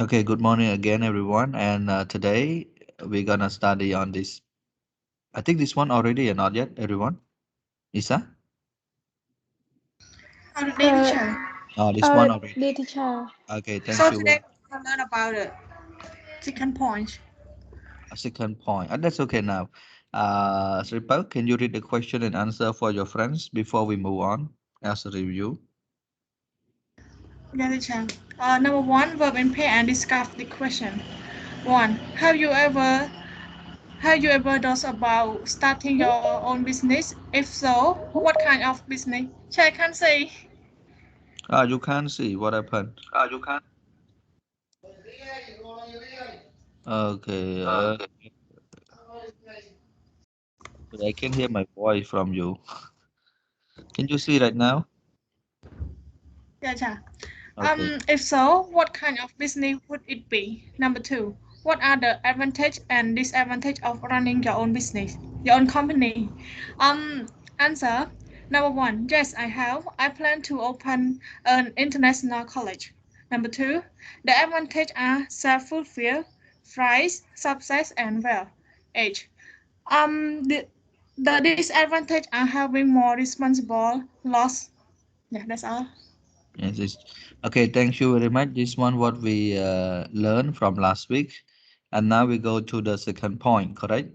Okay, good morning again, everyone. And today we're gonna study on this. I think this one already or not yet, everyone? Isa? Already, teacher. Oh, this one already. Dear teacher. Okay, thank So you. today we will learn about the second point. A second point. That's okay now. Sripa, can you read the question and answer for your friends before we move on as a review? Yeah, teacher. Number one, verb in pair and discuss the question. One, have you ever thought about starting your own business? If so, what kind of business? Teacher, I can't say. You can't see what happened. You can't. Okay, I can hear my voice from you. Can you see right now? Yeah, teacher. Okay. If so, what kind of business would it be? Number two, what are the advantage and disadvantage of running your own business, your own company? Um, Answer. Number one, yes, I have. I plan to open an international college. Number two, the advantage are self-fulfill, price, success, and wealth. Age. The disadvantage are having more responsible loss. Yeah, that's all. Yes, okay, thank you very much. This one what we learned from last week. And now we go to the second point, correct?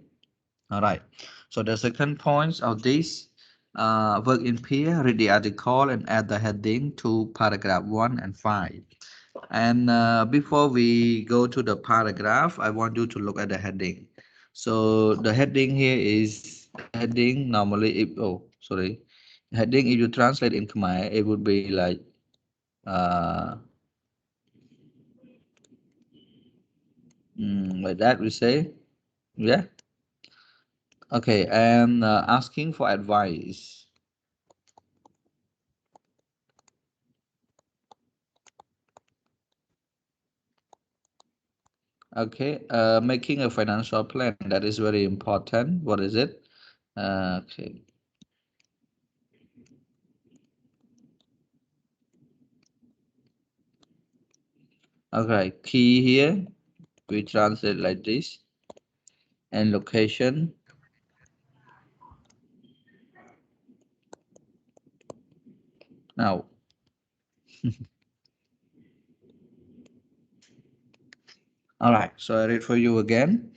All right. So the second point of this work in pair, read the article and add the heading to paragraph 1 and 5. And before we go to the paragraph, I want you to look at the heading. So the heading here is heading normally if heading if you translate in Khmer, it would be like uh, like that we say, yeah. Okay, and asking for advice. Okay, making a financial plan, that is very important. What is it? Okay, okay, key here we translate like this, and location. Now, all right, so I read for you again.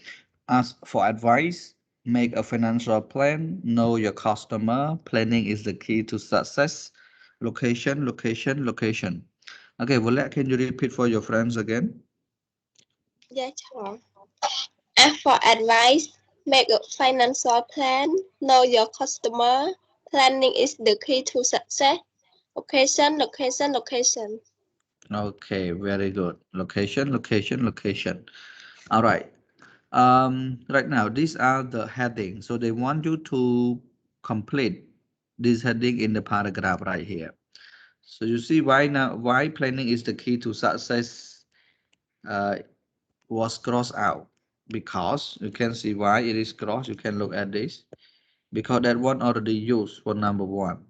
Ask for advice, make a financial plan, know your customer. Planning is the key to success. Location, location, location. Okay, well, can you repeat for your friends again? Yes, sure. Ask for advice. Make a financial plan. Know your customer. Planning is the key to success. Location, location, location. Okay, very good. Location, location, location. All right. Right now, these are the headings. So they want you to complete this heading in the paragraph right here. So you see why planning is the key to success uh, was crossed out, because you can see why it is crossed. You can look at this because that one already used for number one.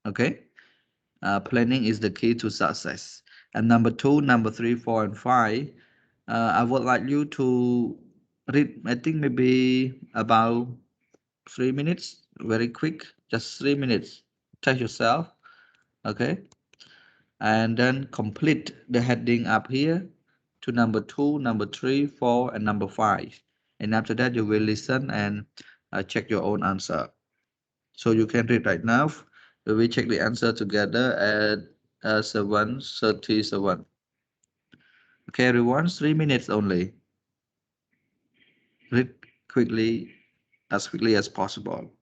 Okay. Planning is the key to success. And number two, number three, four, and five, I would like you to read, I think maybe about 3 minutes, very quick, just 3 minutes. Test yourself, okay? And then complete the heading up here to number two, number three, four, and number five. And after that, you will listen and check your own answer. So you can read right now. We will check the answer together at 7:37. Okay, everyone, 3 minutes only. Read quickly as possible.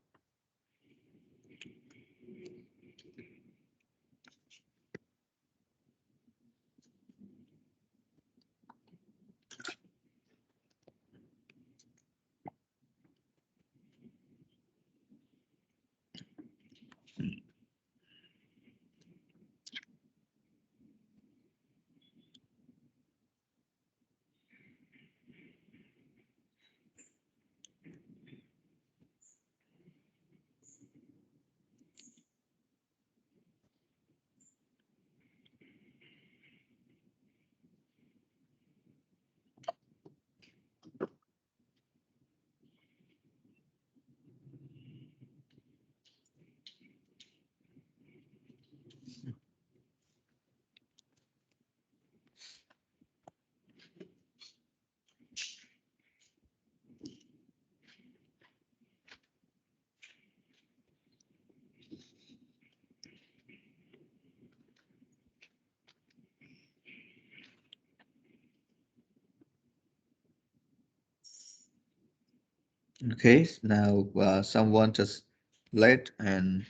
Okay, now someone just late and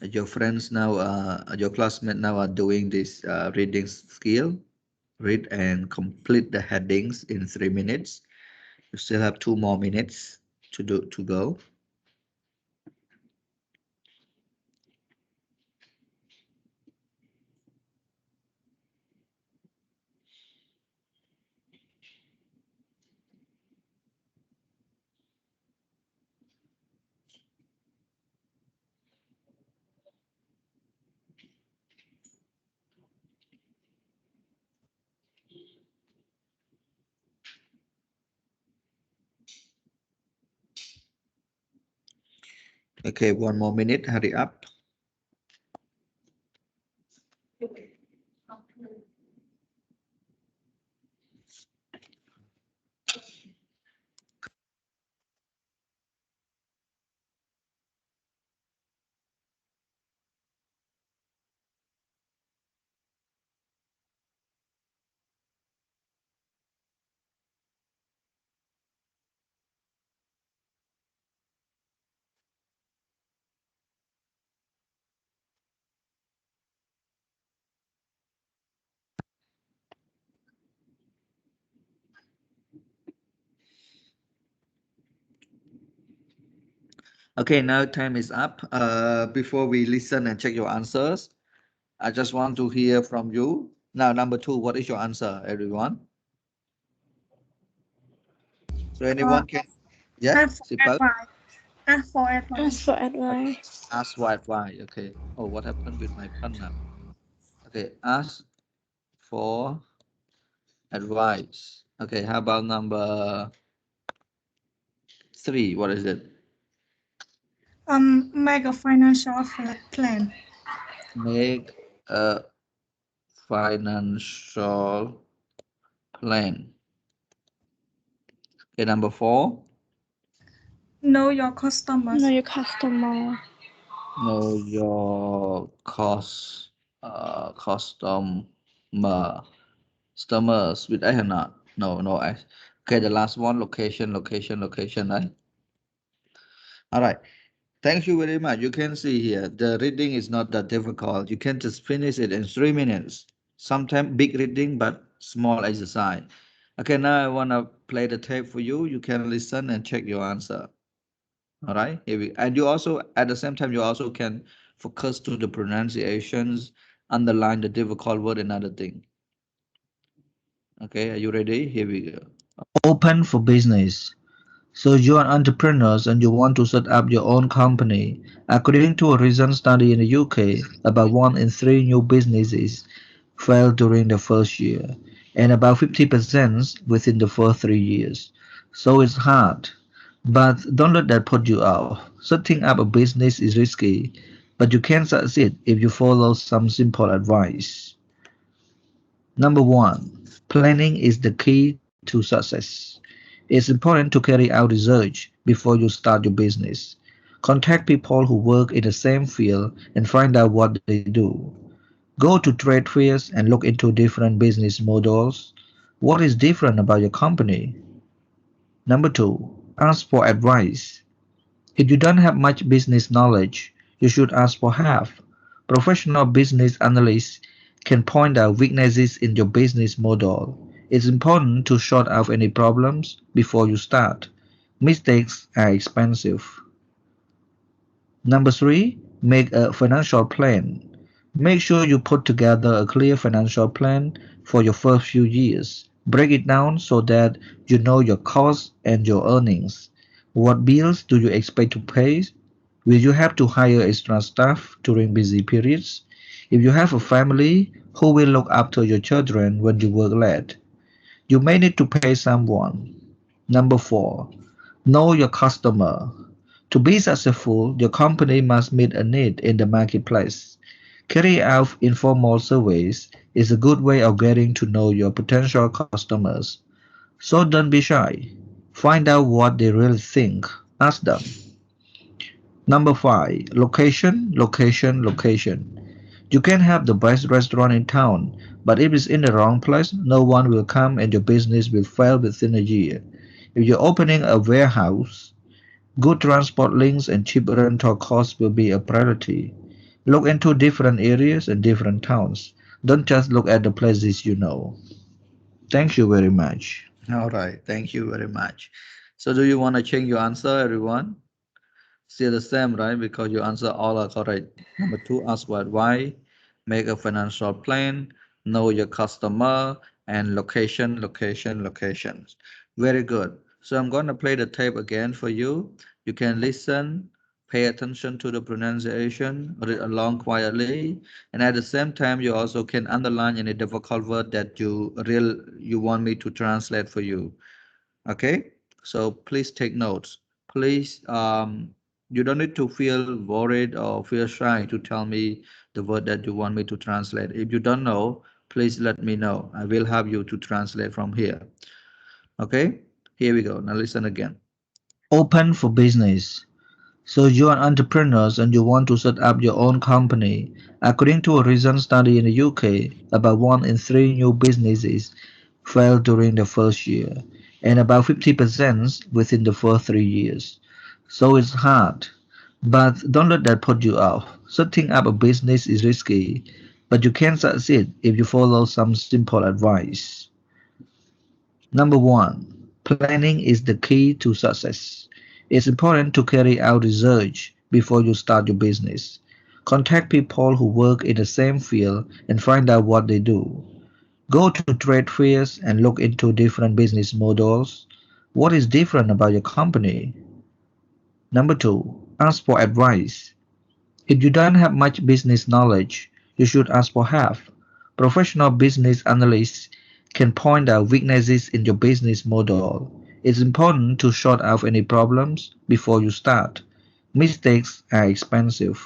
your friends now, your classmates now are doing this reading skill. Read and complete the headings in 3 minutes. You still have 2 more minutes to go. Okay, 1 more minute. Hurry up. Okay, now time is up. Before we listen and check your answers, I just want to hear from you. Now, number two, what is your answer, everyone? So Uh, anyone can, yeah, F for simple. advice. F for Ask advice. for advice. Ask why. Okay. Oh, what happened with my pen now? Okay, ask for advice. Okay, how about number three? What is it? Make a financial plan. Make a financial plan. Okay, number four. Know your Know customers. your customer. Know your customers with I or not? No, no I. Okay, the last one, location, right? All right. Thank you very much. You can see here, the reading is not that difficult. You can just finish it in 3 minutes. Sometimes big reading, but small exercise. Okay, now I want to play the tape for you. You can listen and check your answer. All right, here we, and you also, at the same time, you also can focus to the pronunciations, underline the difficult word and other thing. Okay, are you ready? Here we go. Open for business. So you are entrepreneurs and you want to set up your own company. According to a recent study in the UK, about 1 in 3 new businesses fail during the first year, and about 50% within the first 3 years. So it's hard. But don't let that put you off. Setting up a business is risky, but you can succeed if you follow some simple advice. Number one, planning is the key to success. It's important to carry out research before you start your business. Contact people who work in the same field and find out what they do. Go to trade fairs and look into different business models. What is different about your company? Number two, ask for advice. If you don't have much business knowledge, you should ask for help. Professional business analysts can point out weaknesses in your business model. It's important to sort out any problems before you start. Mistakes are expensive. Number three, make a financial plan. Make sure you put together a clear financial plan for your first few years. Break it down so that you know your costs and your earnings. What bills do you expect to pay? Will you have to hire extra staff during busy periods? If you have a family, who will look after your children when you work late? You may need to pay someone. Number four, know your customer. To be successful, your company must meet a need in the marketplace. Carry out informal surveys is a good way of getting to know your potential customers. So don't be shy. Find out what they really think. Ask them. Number five, location. You can have the best restaurant in town, but if it's in the wrong place, no one will come and your business will fail within a year. If you're opening a warehouse, good transport links and cheap rental costs will be a priority. Look into different areas and different towns. Don't just look at the places you know. Thank you very much. All right, thank you very much. So do you want to change your answer, everyone? Still the same, right? Because your answer all are correct. Number two, ask what why, make a financial plan, know your customer, and location, location, locations. Very good. So I'm going to play the tape again for you. You can listen, pay attention to the pronunciation, read along quietly, and at the same time, you also can underline any difficult word that you want me to translate for you. Okay, so please take notes. Please, you don't need to feel worried or feel shy to tell me the word that you want me to translate. If you don't know, please let me know. I will have you to translate from here. Okay, here we go. Now listen again. Open for business. So you're an entrepreneur and you want to set up your own company. According to a recent study in the UK, about 1 in 3 new businesses fail during the first year, and about 50% within the first 3 years. So it's hard. But don't let that put you off. Setting up a business is risky, but you can succeed if you follow some simple advice. Number one, planning is the key to success. It's important to carry out research before you start your business. Contact people who work in the same field and find out what they do. Go to trade fairs and look into different business models. What is different about your company? Number two, ask for advice. If you don't have much business knowledge, you should ask for help. Professional business analysts can point out weaknesses in your business model. It's important to sort out any problems before you start. Mistakes are expensive.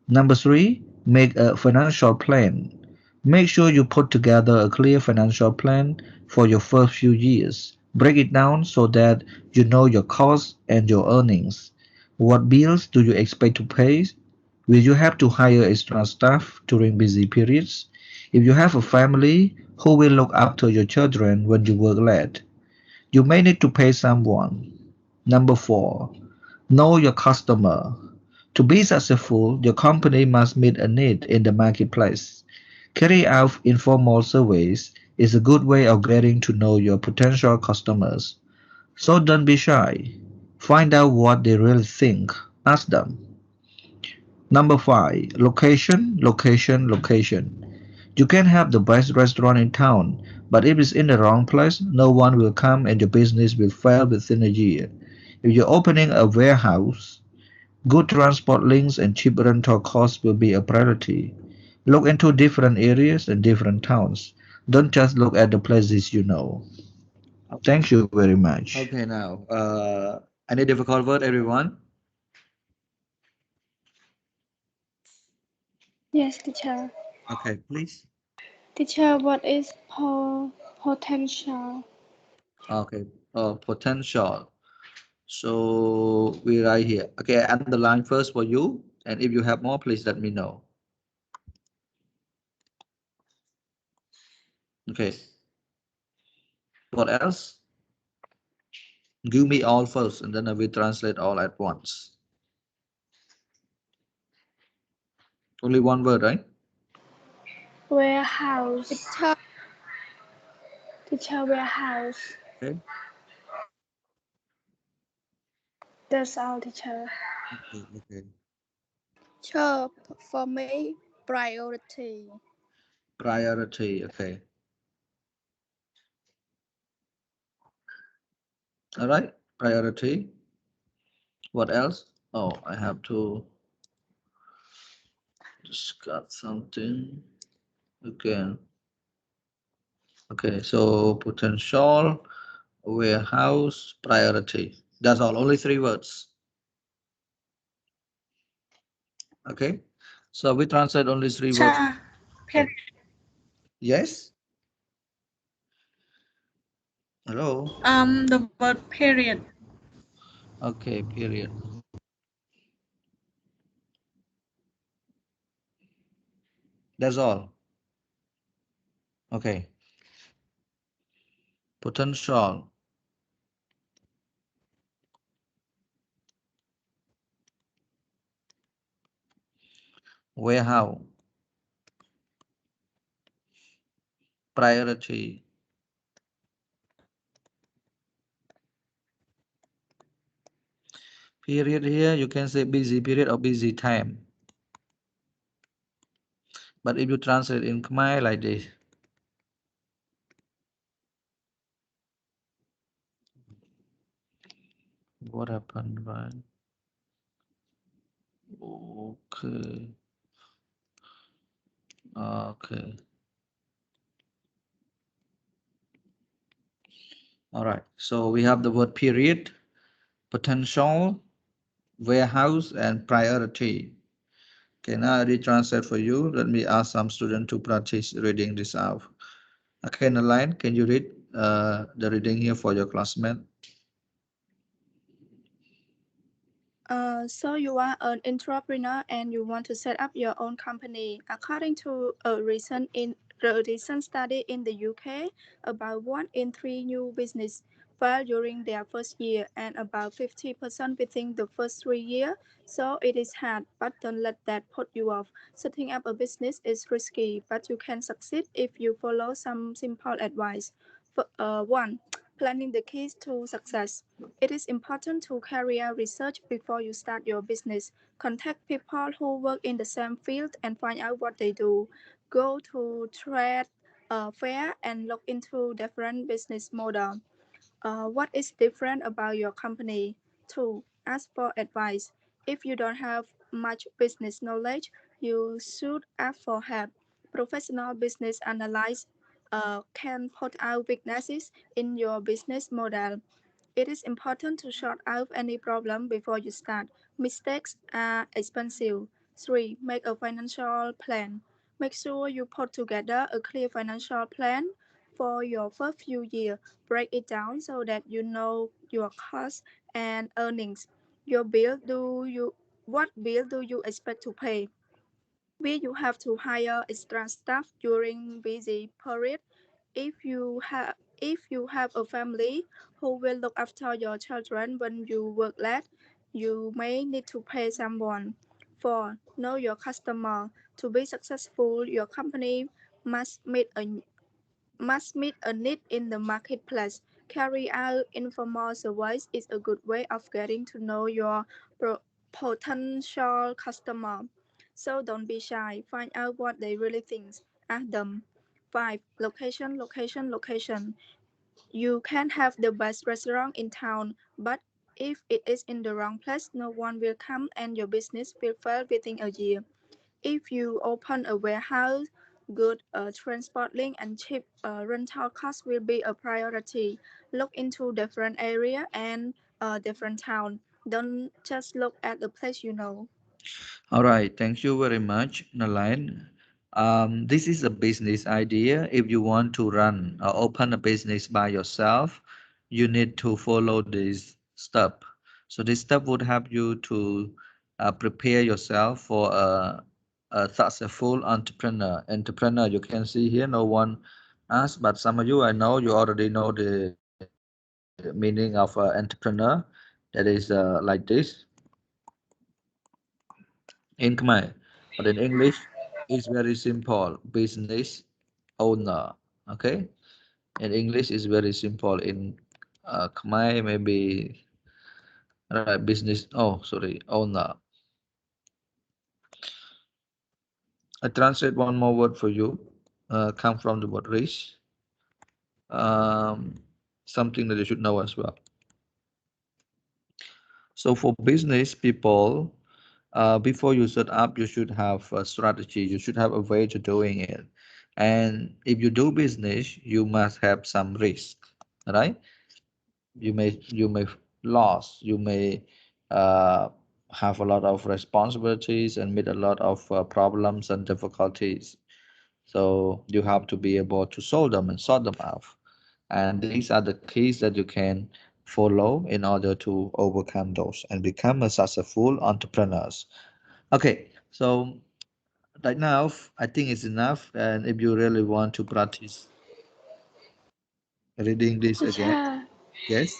Number three, make a financial plan. Make sure you put together a clear financial plan for your first few years. Break it down so that you know your costs and your earnings. What bills do you expect to pay? Will you have to hire extra staff during busy periods? If you have a family, who will look after your children when you work late? You may need to pay someone. Number four, know your customer. To be successful, your company must meet a need in the marketplace. Carry out informal surveys is a good way of getting to know your potential customers. So don't be shy. Find out what they really think. Ask them. Number five, location, location, location. You can have the best restaurant in town, but if it's in the wrong place, no one will come and your business will fail within a year. If you're opening a warehouse, good transport links and cheap rental costs will be a priority. Look into different areas and different towns. Don't just look at the places you know. Thank you very much. Okay, now, any difficult word, everyone? Yes, teacher. Okay, please. Teacher, what is potential? Okay, potential. So we write here. Okay, underline first for you, and if you have more, please let me know. Okay. What else? Give me all first, and then I will translate all at once. Only one word, right? Warehouse. Teacher, warehouse. Okay. That's all, teacher. Okay. Okay. Teacher, for me, priority. Priority. Okay. All right. Priority. What else? Oh, I have to discuss something again. Okay. So potential, warehouse, priority. That's all. Only three words. Okay. So we translate only three words. Cha. Period. Yes. Hello. The word period. Okay. Period. That's all. Okay. Potential. warehouse, priority, period. Here you can say busy period or busy time, but if you translate in Khmer like this, what happened, right? Okay, okay, all right, so we have the word period, potential, warehouse, and priority. Okay, now I retranslate for you. Let me ask some students to practice reading this out. Okay, Naline, can you read the reading here for your classmate? So you are an entrepreneur and you want to set up your own company. According to a recent study in the UK, about 1 in 3 new business fail during their first year and about 50% within the first 3 years. So it is hard, but don't let that put you off. Setting up a business is risky, but you can succeed if you follow some simple advice. 1. Planning the keys to success. It is important to carry out research before you start your business. Contact people who work in the same field and find out what they do. Go to trade fair and look into different business models. What is different about your company? 2. Ask for advice. If you don't have much business knowledge, you should ask for help. Professional business analysts can point out weaknesses in your business model. It is important to sort out any problem before you start. Mistakes are expensive. 3. Make a financial plan. Make sure you put together a clear financial plan for your first few years. Break it down so that you know your costs and earnings. Your bill do you What bill do you expect to pay? Maybe you have to hire extra staff during busy period. If you have a family who will look after your children when you work late, you may need to pay someone. 4. Know your customer. To be successful, your company must meet a need in the marketplace. Carry out informal surveys is a good way of getting to know your potential customer. So don't be shy. Find out what they really think. Ask them. 5. Location, location, location. You can have the best restaurant in town, but if it is in the wrong place, no one will come and your business will fail within a year. If you open a warehouse, good transport link and cheap rental costs will be a priority. Look into different area and different town. Don't just look at the place you know. All right, thank you very much, Naline. This is a business idea. If you want to run or open a business by yourself, you need to follow this step. So this step would help you to prepare yourself for a successful entrepreneur. Entrepreneur, you can see here, no one asked, but some of you, I know you already know the meaning of entrepreneur. That is like this in Khmer, but in English, it's very simple. Business owner. Okay, in English, it's very simple. In Khmer, maybe right business. Oh, sorry, owner. I translate one more word for you. Come from the word rich. Um, Something that you should know as well. So for business people, before you set up, you should have a strategy. You should have a way to doing it. And if you do business, you must have some risk, right? You may lose. You may uh, have a lot of responsibilities and meet a lot of problems and difficulties. So you have to be able to solve them and sort them out. And these are the keys that you can follow in order to overcome those and become a successful entrepreneurs. Okay, so right now I think it's enough. And if you really want to practice reading this again, Teacher, yes.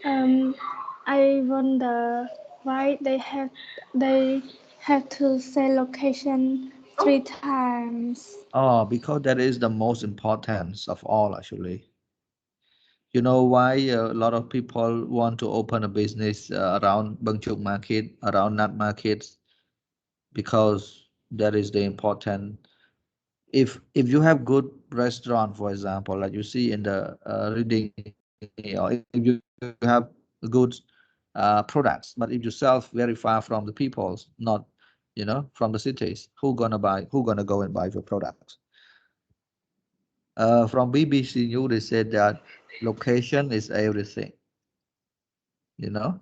I wonder why they have they Have to say location 3 times. Oh, because that is the most important of all, actually. You know why a lot of people want to open a business around Bangchuk market, around nut markets, because that is the important. If you have good restaurant, for example, like you see in the reading, or if you have good products, but if you sell very far from the people's, not from the cities, who gonna go and buy your products? From BBC News, they said that location is everything. You know,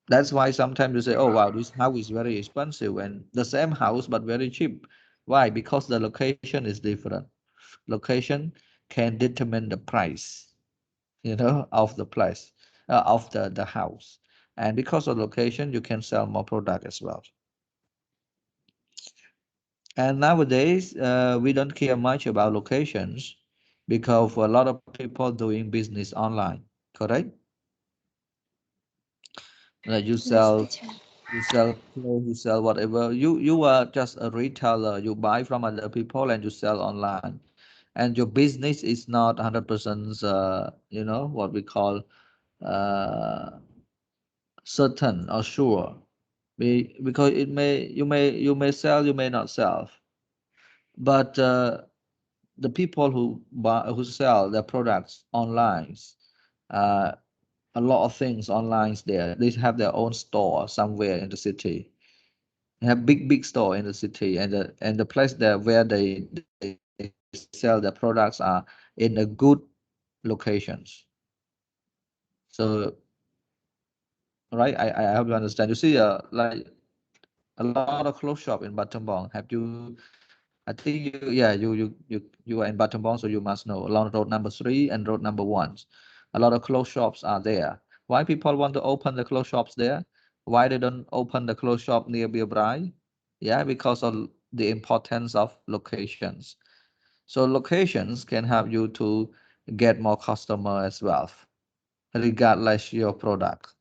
that's why sometimes you say, "Oh wow, this house is very expensive," and the same house but very cheap. Why? Because the location is different. Location can determine the price, of the place, of the house, and because of location, you can sell more product as well. And nowadays, we don't care much about locations because a lot of people doing business online, correct? Like Yes, teacher. you sell clothes, you sell whatever. You are just a retailer. You buy from other people and you sell online, and your business is not 100%. What we call uh, certain or sure. Because you may sell, you may not sell, but the people who sell their products online, uh, a lot of things online there. They have their own store somewhere in the city. They have big store in the city, and the place there where they sell their products are in a good locations. So right, I hope you understand. You see, like a lot of clothes shop in Battambang. I think you are in Battambang, so you must know along road number 3 and road number 1. A lot of clothes shops are there. Why people want to open the clothes shops there? Why they don't open the clothes shop near Beerbrai? Yeah, because of the importance of locations. So locations can help you to get more customer as well, regardless your product.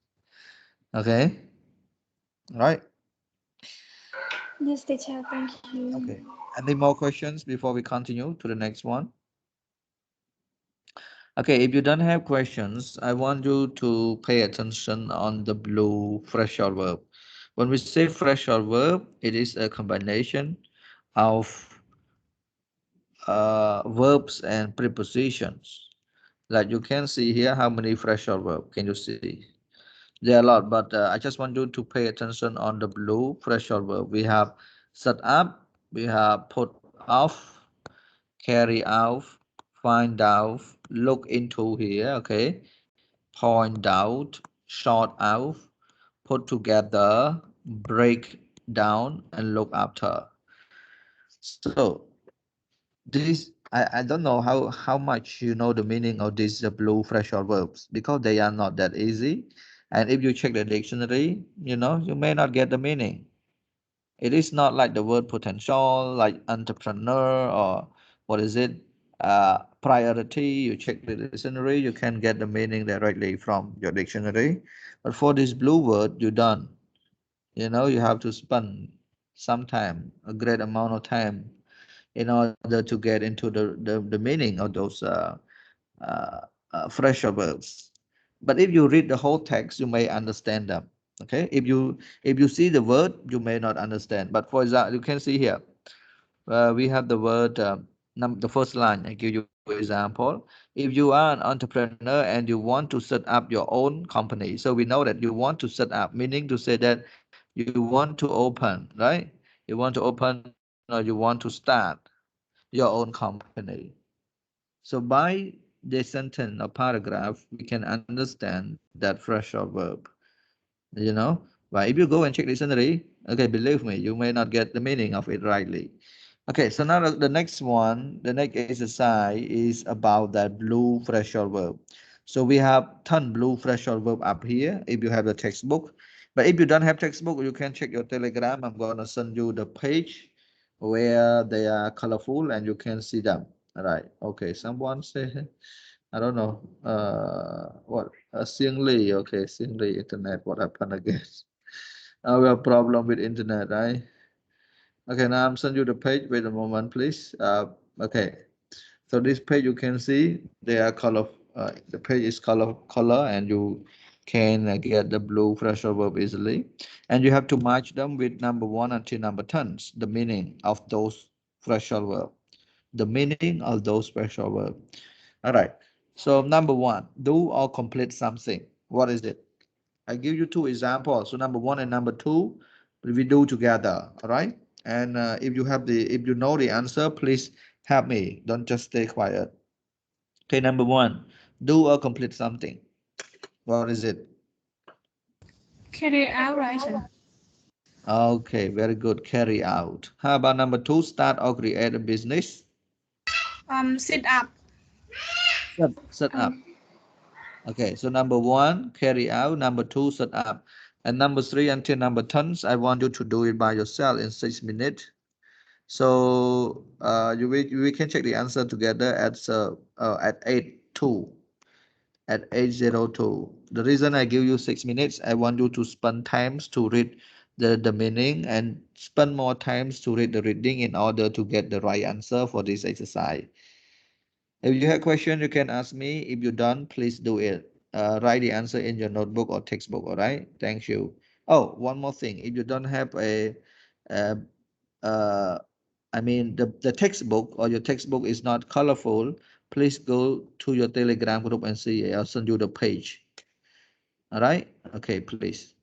Okay, right? Yes, teacher. Thank you. Okay. Any more questions before we continue to the next one? Okay, if you don't have questions, I want you to pay attention on the blue fractional verb. When we say fractional verb, it is a combination of verbs and prepositions. Like you can see here, how many fractional verb can you see? There are a lot, but I just want you to pay attention on the blue fractional verb. We have set up, we have put off, carry out, find out, look into here, okay, point out, sort out, put together, break down, and look after. So I don't know how much you know the meaning of these blue fractional verbs because they are not that easy. And if you check the dictionary, you may not get the meaning. It is not like the word potential, like entrepreneur, or what is it? Priority. You check the dictionary, you can get the meaning directly from your dictionary. But for this blue word, you don't. You have to spend some time, a great amount of time, in order to get into the meaning of those uh, fresher verbs. But if you read the whole text, you may understand them. Okay, if you see the word, you may not understand. But for example, you can see here, we have the word, the first line. I give you example. If you are an entrepreneur and you want to set up your own company, so we know that you want to set up, meaning to say that you want to open, right? You want to open or you want to start your own company. So by the sentence or paragraph, we can understand that fresh verb. You know, but if you go and check dictionary, okay, believe me, you may not get the meaning of it rightly. Okay, so now the next one, the next exercise is about that blue fractional verb. So we have 10 blue fractional verb up here if you have the textbook. But if you don't have textbook, you can check your Telegram. I'm gonna send you the page where they are colorful and you can see them. All right. Okay, someone say, I don't know. What? Siang Li. Okay, Siang Li Internet. What happened again? We have problem with internet, right? Okay, now I'm sending you the page. Wait a moment, please. Okay. So this page you can see they are color. The page is color, and you can get the blue fractional verb easily. And you have to match them with number 1 until number 10. The meaning of those fractional verb. The meaning of those fractional verb. All right. So number 1, do or complete something. What is it? I give you two examples. So number 1 and number 2, we do together. All right. And if you know the answer, please help me. Don't just stay quiet. Okay, number 1, do or complete something. What is it? Carry out, right, sir? Okay, very good. Carry out. How about number 2, start or create a business? Sit up. Set up. Okay, so number 1, carry out. Number 2, set up. And number 3 until number 10, I want you to do it by yourself in 6 minutes. So we can check the answer together at 8:02. At 8:02. The reason I give you 6 minutes, I want you to spend times to read the meaning and spend more times to read the reading in order to get the right answer for this exercise. If you have question, you can ask me. If you don't, please do it. Write the answer in your notebook or textbook. All right. Thank you. Oh, one more thing. If you don't have uh, uh, I mean, the textbook or your textbook is not colorful, please go to your Telegram group and see. I'll send you the page. All right. Okay, please.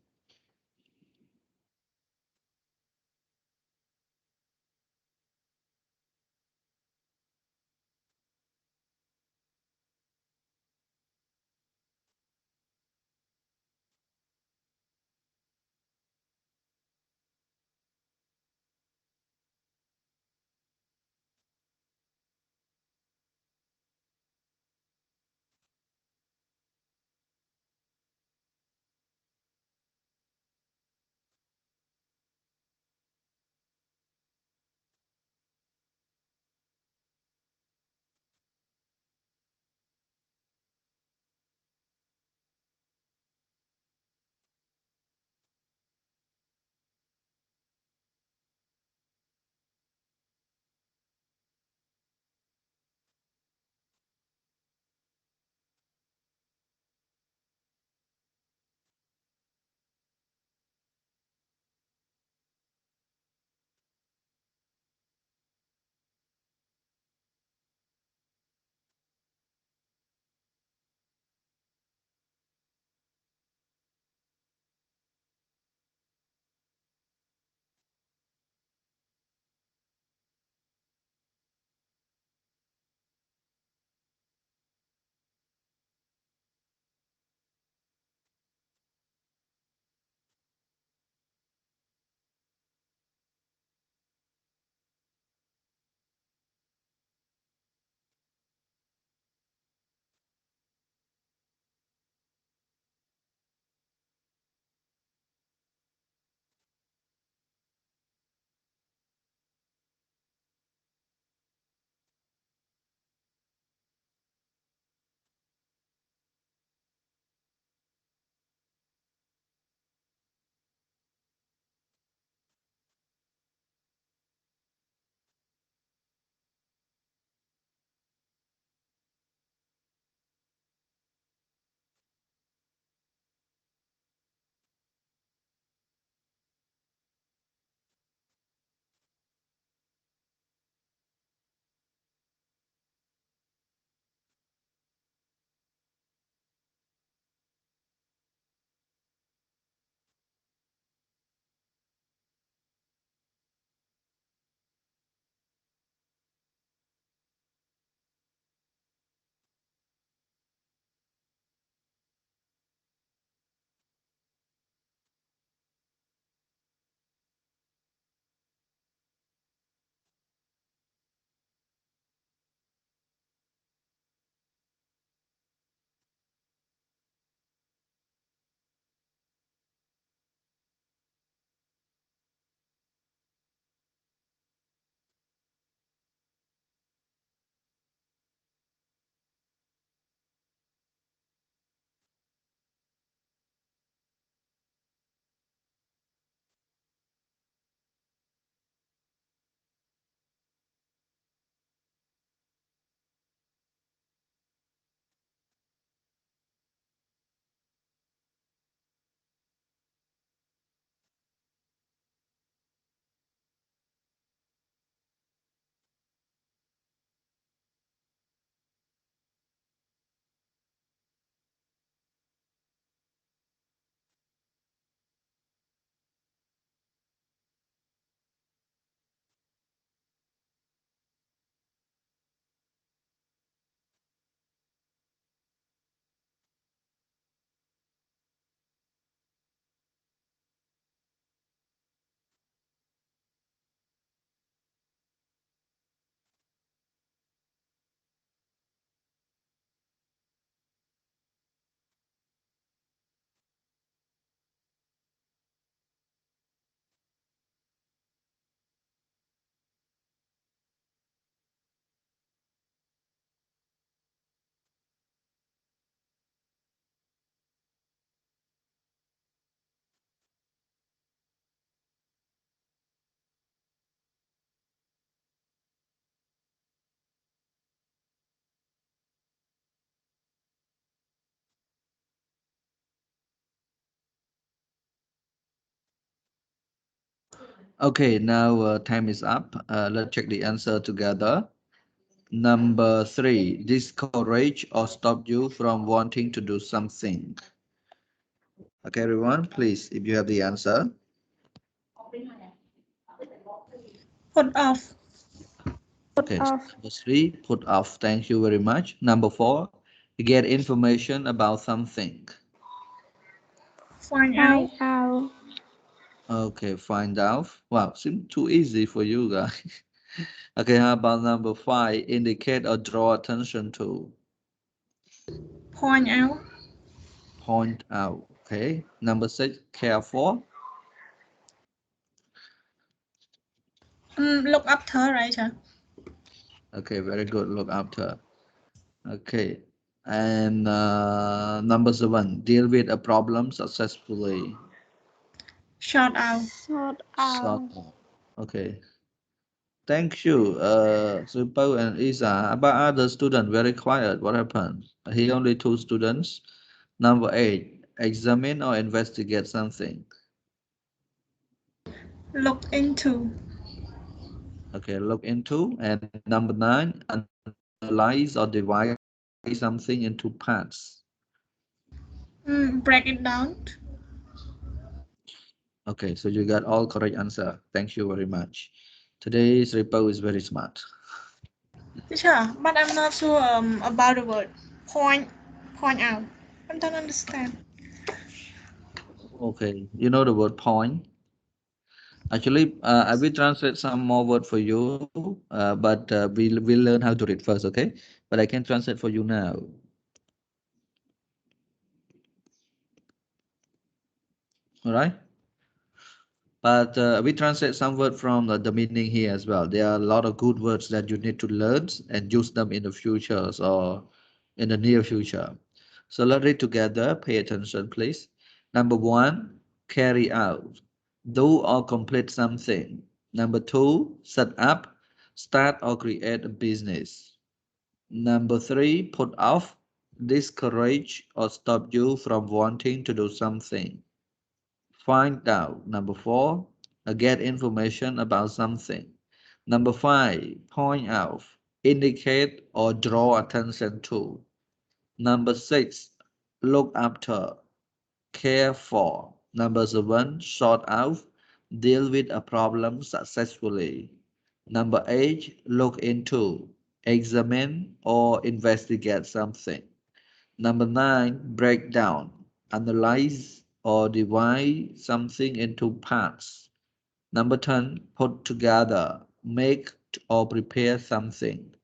Okay, now time is up. Let's check the answer together. Number 3, discourage or stop you from wanting to do something. Okay, everyone, please, if you have the answer. Put off. Put Okay, so off. number 3, put off. Thank you very much. Number 4, get information about something. Find out. Find out. Okay, find out. Wow, seems too easy for you guys. Okay, how about number 5, indicate or draw attention to. Point out. Point out. Okay, number 6, care for. Look after, right, sir? Okay, very good. Look after. Okay. And number 7, deal with a problem successfully. Shout out. Sort Sort out. out. Okay. Thank you, Supo and Isa. About other student, very quiet. What happened? He only 2 students. Number 8, examine or investigate something. Look into. Okay, look into. And number 9, analyze or divide something into parts. Break it down. Okay, so you got all correct answer. Thank you very much. Today's repo is very smart. Teacher, but I'm not sure about the word point. Point out. I don't understand. Okay, you know the word point. Actually, I will translate some more word for you, but we'll learn how to read first, okay? But I can translate for you now. All right. But we translate some word from the meaning here as well. There are a lot of good words that you need to learn and use them in the future or in the near future. So let's read together. Pay attention, please. Number 1, carry out. Do or complete something. Number 2, set up, start or create a business. Number 3, put off, discourage or stop you from wanting to do something. Find out. Number 4, get information about something. Number 5, point out, indicate or draw attention to. Number 6, look after, care for. Number 7, sort out, deal with a problem successfully. Number 8, look into, examine or investigate something. Number 9, break down, analyze or divide something into parts. Number 10, put together, make or prepare something.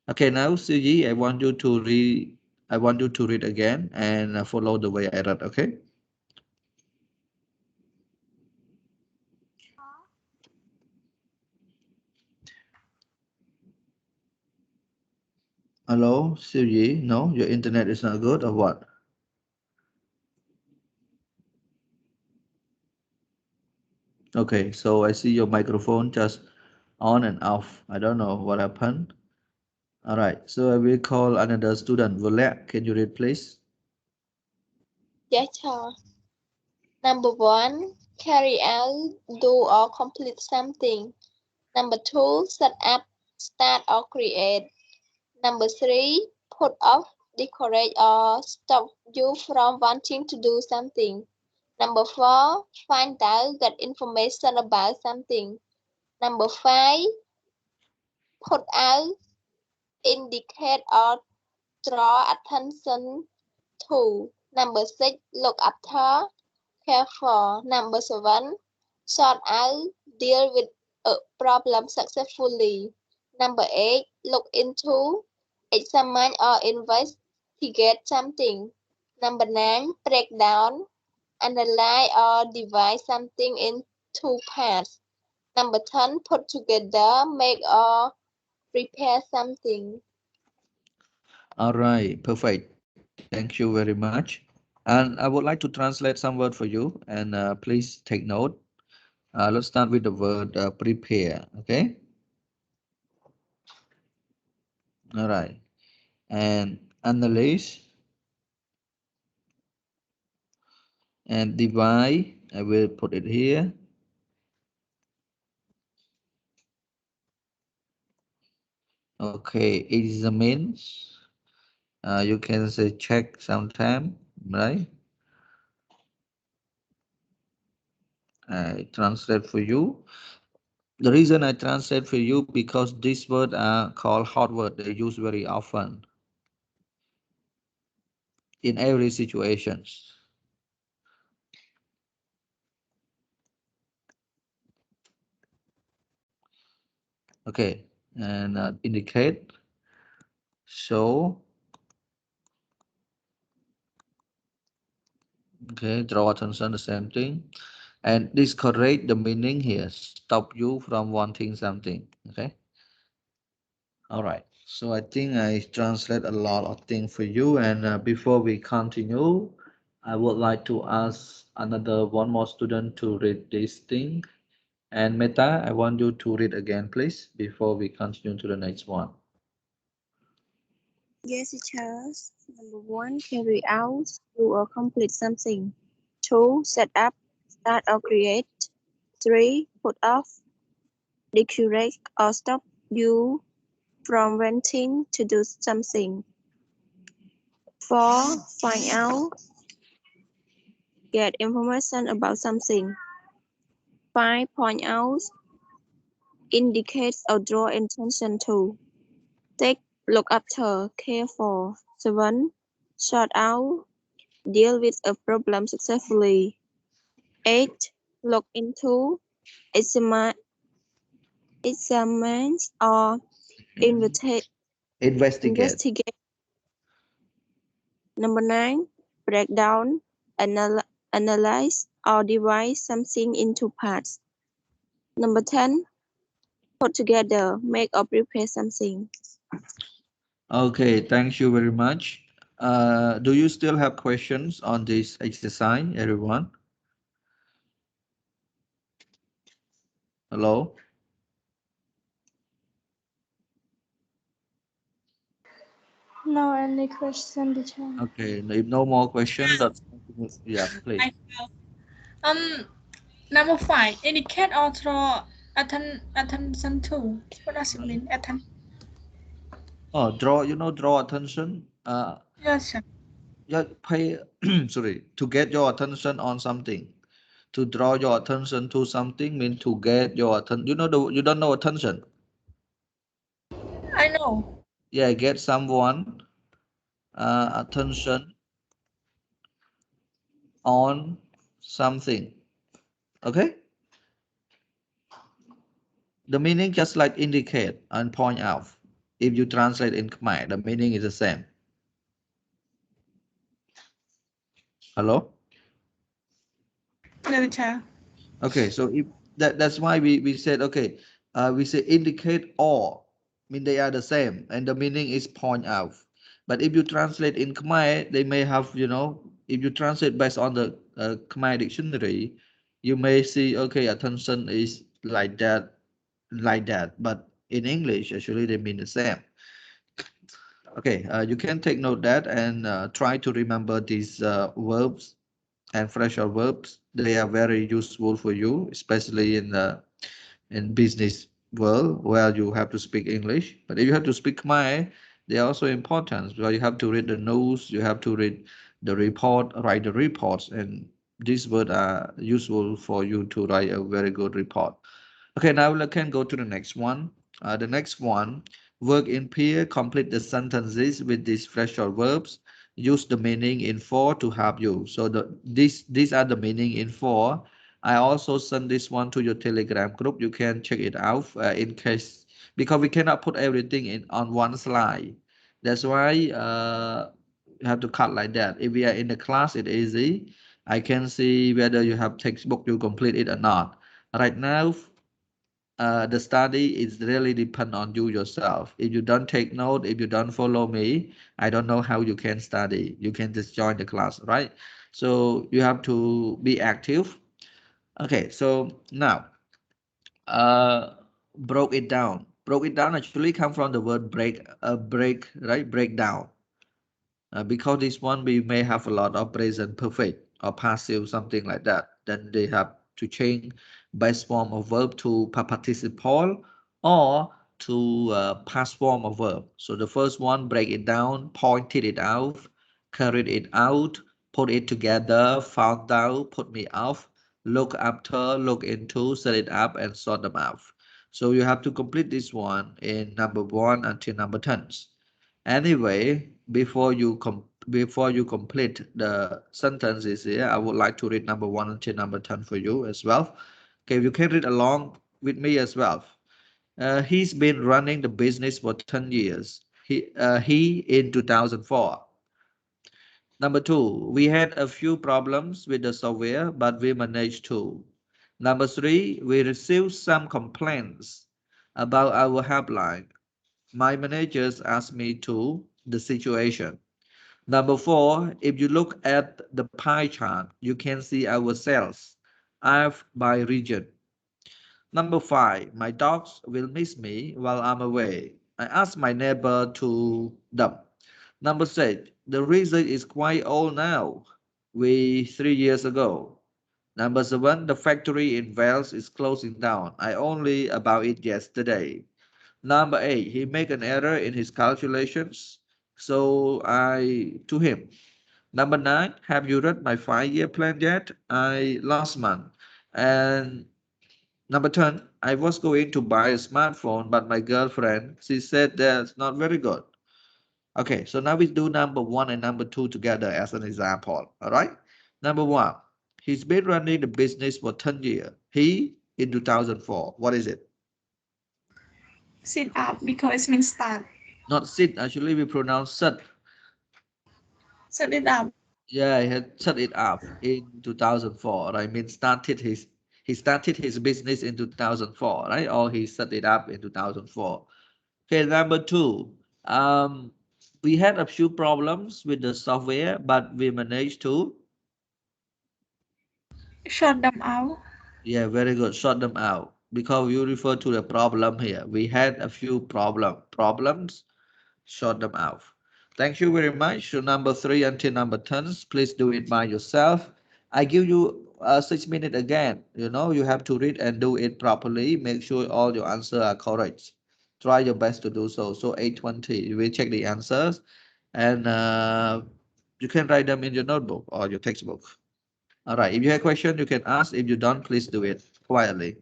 Okay, now Suji, I want you to read again and follow the way I read, okay? Hello, Suji? No, your internet is not good or what? Okay, so I see your microphone just on and off. I don't know what happened. All right, so I will call another student. Violet, can you read, please? Yes, sir. Number 1, carry out, do or complete something. Number 2, set up, start or create. Number 3, put off, discourage or stop you from wanting to do something. Number 4, find out, get information about something. Number 5, put out, indicate or draw attention to. Number 6, look after, care for. Number 7, sort out, deal with a problem successfully. Number 8, look into, examine or investigate something. Number 9, break down, analyze or divide something into parts. Number 10, put together, make or prepare something. All right, perfect. Thank you very much. And I would like to translate some word for you, and please take note. Let's start with the word prepare, okay? All right. And analyze and divide. I will put it here. Okay, examines. You can say check sometime, right? I translate for you. The reason I translate for you because these words are called hot word. They use very often in every situations. Okay, and indicate, show. Okay, draw attention, the same thing. And this correct the meaning here. Stop you from wanting something. Okay. All right. So I think I translate a lot of things for you. And before we continue, I would like to ask another one more student to read this thing. And Meta, I want you to read again, please, before we continue to the next one. Yes, teachers. Number one, carry out, do or complete something. Two, set up, start or create. Three, put off, decorate or stop you from wanting to do something. Four, find out, get information about something. Five, point out, indicate or draw attention to. Take, look after, care for. Seven, sort out, deal with a problem successfully. 8. Look into, examine or Investigate. investigate. Number 9. Break down, analyze or divide something into parts. Number 10. Put together, make or prepare something. Okay, thank you very much. Do you still have questions on this exercise, everyone? Hello? No any question, teacher. Okay, if no more questions, let's continue. Yeah, please. I have. Number 5. Indicate or draw attention to. What does it mean? Oh, draw attention. Yes, sir. Yeah, pay, sorry, to get your attention on something. To draw your attention to something means to get your attention. You don't know attention. I know. Yeah, get someone attention on something. Okay? The meaning just like indicate and point out. If you translate in Khmer, the meaning is the same. Hello? No, teacher. Okay, so if that's why we said okay, we say indicate or mean they are the same and the meaning is point out. But if you translate in Khmer, they may have, if you translate based on the Khmer dictionary, you may see okay, attention is like that, like that. But in English, actually they mean the same. Okay, you can take note that and try to remember these verbs and fractional verbs. They are very useful for you, especially in business world where you have to speak English. But if you have to speak Khmer, they are also important because you have to read the news, you have to read the report, write the reports, and these words are useful for you to write a very good report. Okay, now we can go to the next one. The next one, work in pair, complete the sentences with these fractional verbs. Use the meaning in four to help you. So these are the meaning in four. I also send this one to your Telegram group. You can check it out in case because we cannot put everything in on one slide. That's why you have to cut like that. If we are in the class, it's easy. I can see whether you have textbook, you complete it or not. Right now, the study is really depend on you yourself. If you don't take note, if you don't follow me, I don't know how you can study. You can just join the class, right? So you have to be active. Okay, so now broke it down. Broke it down actually come from the word break, right? Break down. Because this one we may have a lot of present perfect or passive, something like that. Then they have to change base form of verb to participle or to past form of verb. So the first one, break it down, pointed it out, carried it out, put it together, found out, put me off, look after, look into, set it up, and sort them out. So you have to complete this one in number 1 until number 10. Anyway, before you complete the sentences here, I would like to read number 1 until number 10 for you as well. Okay, you can read along with me as well. He's been running the business for 10 years. He in 2004. Number 2, we had a few problems with the software, but we managed to. Number 3, we received some complaints about our helpline. My managers asked me to the situation. Number 4, if you look at the pie chart, you can see our sales by region. Number 5, my dogs will miss me while I'm away. I asked my neighbor to dump. Number 6, the reason is quite old now. 3 years ago. Number 7, the factory in Wales is closing down. I only about it yesterday. Number 8, he made an error in his calculations, so I to him. Number 9, have you read my 5-year plan yet? Last month. And number 10, I was going to buy a smartphone, but my girlfriend, she said that's not very good. Okay, so now we do number 1 and number 2 together as an example. All right. Number 1, he's been running the business for 10 years. He in 2004. What is it? Sit up because it means start. Not sit. Actually, we pronounce set. Set it up. Yeah, he had set it up in 2004. I mean, he started his business in 2004, right? Or he set it up in 2004. Okay, number 2. We had a few problems with the software, but we managed to. Shut them out. Yeah, very good. Sort them out because you refer to the problem here. We had a few problems. Sort them out. Thank you very much. So number 3 until number 10, please do it by yourself. I give you 6 minutes again. You have to read and do it properly. Make sure all your answers are correct. Try your best to do so. So 8:20, you will check the answers and you can write them in your notebook or your textbook. All right. If you have a question, you can ask. If you don't, please do it quietly.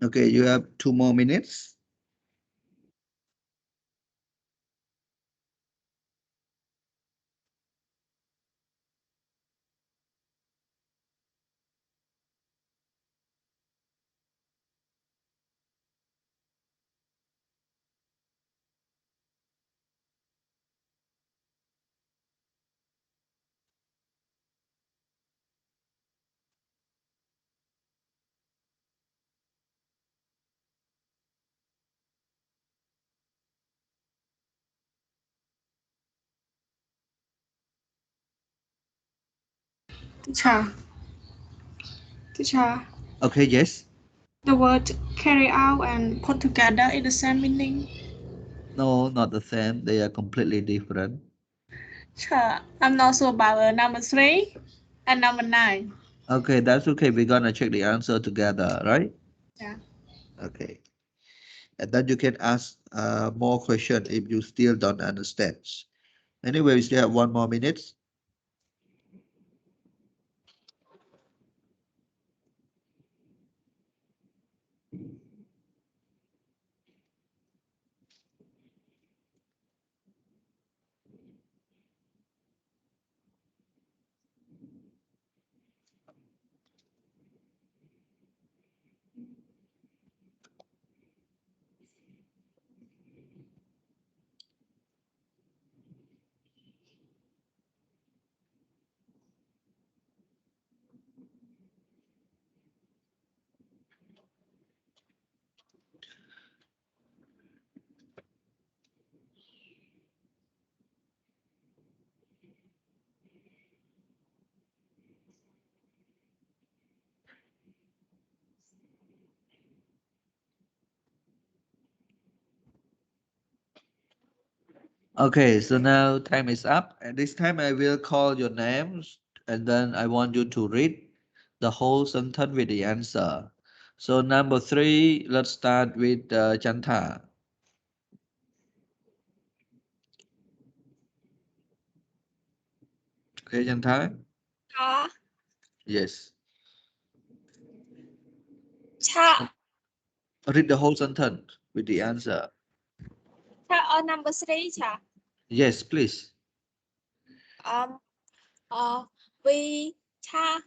Okay, you have 2 more minutes. Teacher, teacher, Okay, yes. the word carry out and put together is the same meaning. No, not the same. They are completely different. Teacher, I'm not sure about number 3 and number 9. Okay, that's okay. We're gonna check the answer together, right? Yeah. Okay. And then you can ask more questions if you still don't understand. Anyway, we still have 1 more minute. Okay, so now time is up. And this time I will call your names and then I want you to read the whole sentence with the answer. So number 3, let's start with Chanta. Okay, Chanta? Cha. Yes. Cha. Read the whole sentence with the answer. Cha on number 3, cha. Yes, please. Um, we cha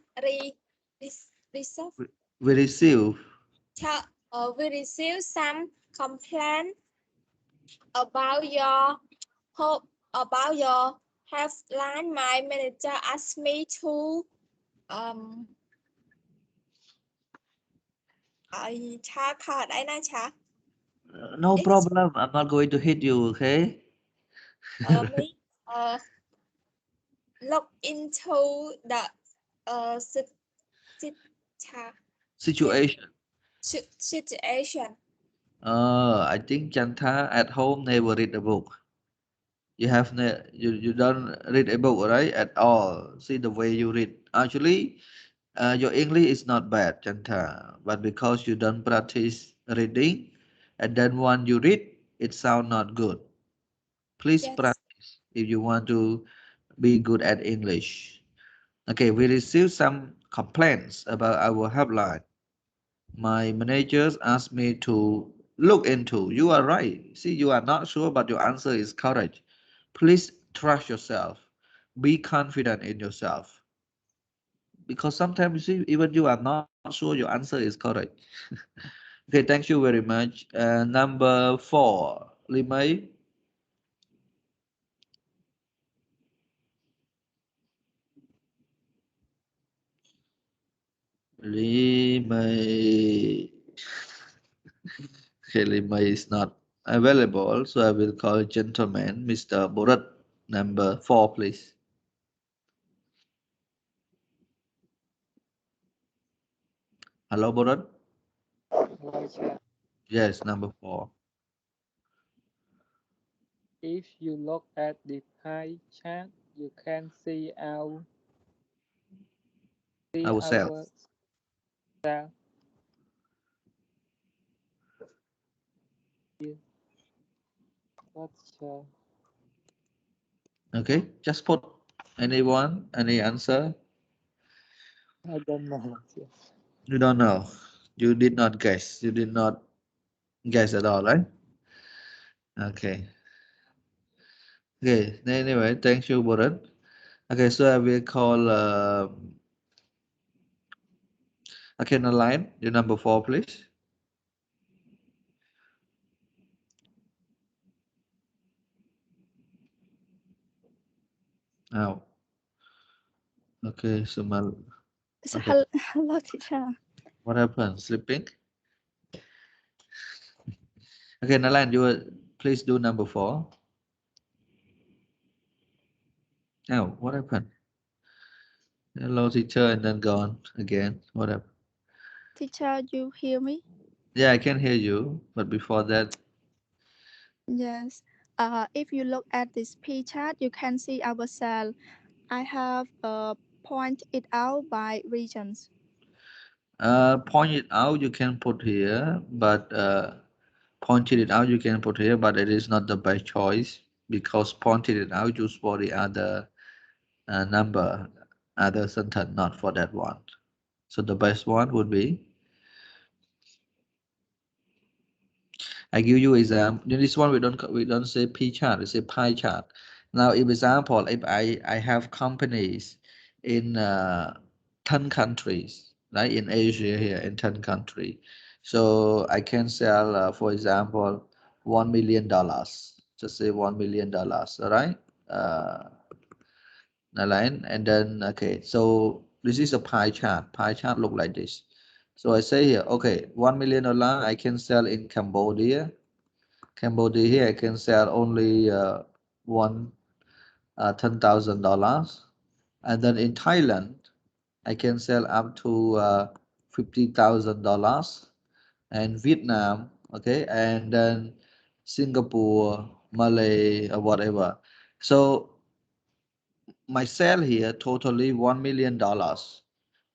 receive We receive. cha, we receive some complaint about your hope about your health line. My manager asked me to um ช้าขาดไอ้นะช้า No It's problem. I'm not going to hit you, okay? me look into the sit, sit, Situation. situation. I think Chanta at home never read a book. You don't read a book, right? At all. See the way you read. Actually, your English is not bad, Chanta, but because you don't practice reading, and then when you read, it sound not good. Please Yes, practice if you want to be good at English. Okay, we received some complaints about our helpline. My managers asked me to look into. You are right. See, you are not sure, but your answer is correct. Please trust yourself. Be confident in yourself. Because sometimes you see, even you are not sure your answer is correct. Okay, thank you very much. Number 4, Limay. Limay. Okay, Limay is not available, so I will call gentleman, Mr. Borat. Number 4, please. Hello, Borat. Elijah, Yes, number 4. if you look at the pie chart, you can see our Ourselves. cell here. What's Okay, just put anyone, any answer. I don't know. Yes. You don't know. You did not guess. You did not guess at all, right? Okay. Okay. Anyway, thank you, Borat. Okay, so I will call. Okay, Naline, your number 4, please. Now. Okay, so Mal. Okay. Hello, teacher. What happened? Sleeping? Okay, Naline, please do number 4. Now, what happened? Hello, teacher, and then gone again. What happened? Teacher, you hear me? Yeah, I can hear you, but before that, Yes. If you look at this P chart, you can see our cell. I have point it out by regions. point it out you can put here, but pointed it out you can put here, but it is not the best choice because pointed it out used for the other number, other sentence, not for that one. So the best one would be, I give you example. In this one we don't say P chart, we say pie chart. Now, if example, if I have companies in 10 countries, right, in Asia here in 10 countries, so I can sell, for example, $1 million. Just say $1 million, all right? A line, and then okay. So this is a pie chart. Pie chart look like this. So I say here, okay, $1 million I can sell in Cambodia. Cambodia here I can sell only one $10,000, and then in Thailand I can sell up to $50,000, and Vietnam, okay, and then Singapore, Malay, or whatever. So my sale here totally $1 million.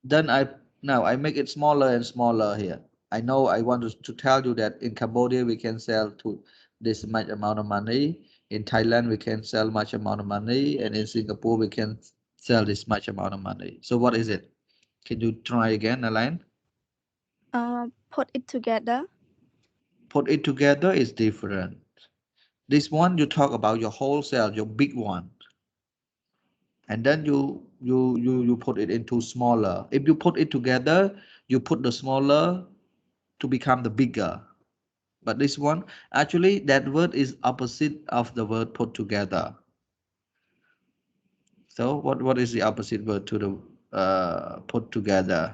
Then I make it smaller and smaller here. I know I want to tell you that in Cambodia we can sell to this much amount of money. In Thailand we can sell much amount of money, and in Singapore we can sell this much amount of money. So what is it? Can you try again, Alain? Put it together. Put it together is different. This one you talk about your wholesale, your big one, and then you put it into smaller. If you put it together, you put the smaller to become the bigger. But this one, actually, that word is opposite of the word put together. So what is the opposite word to the put together?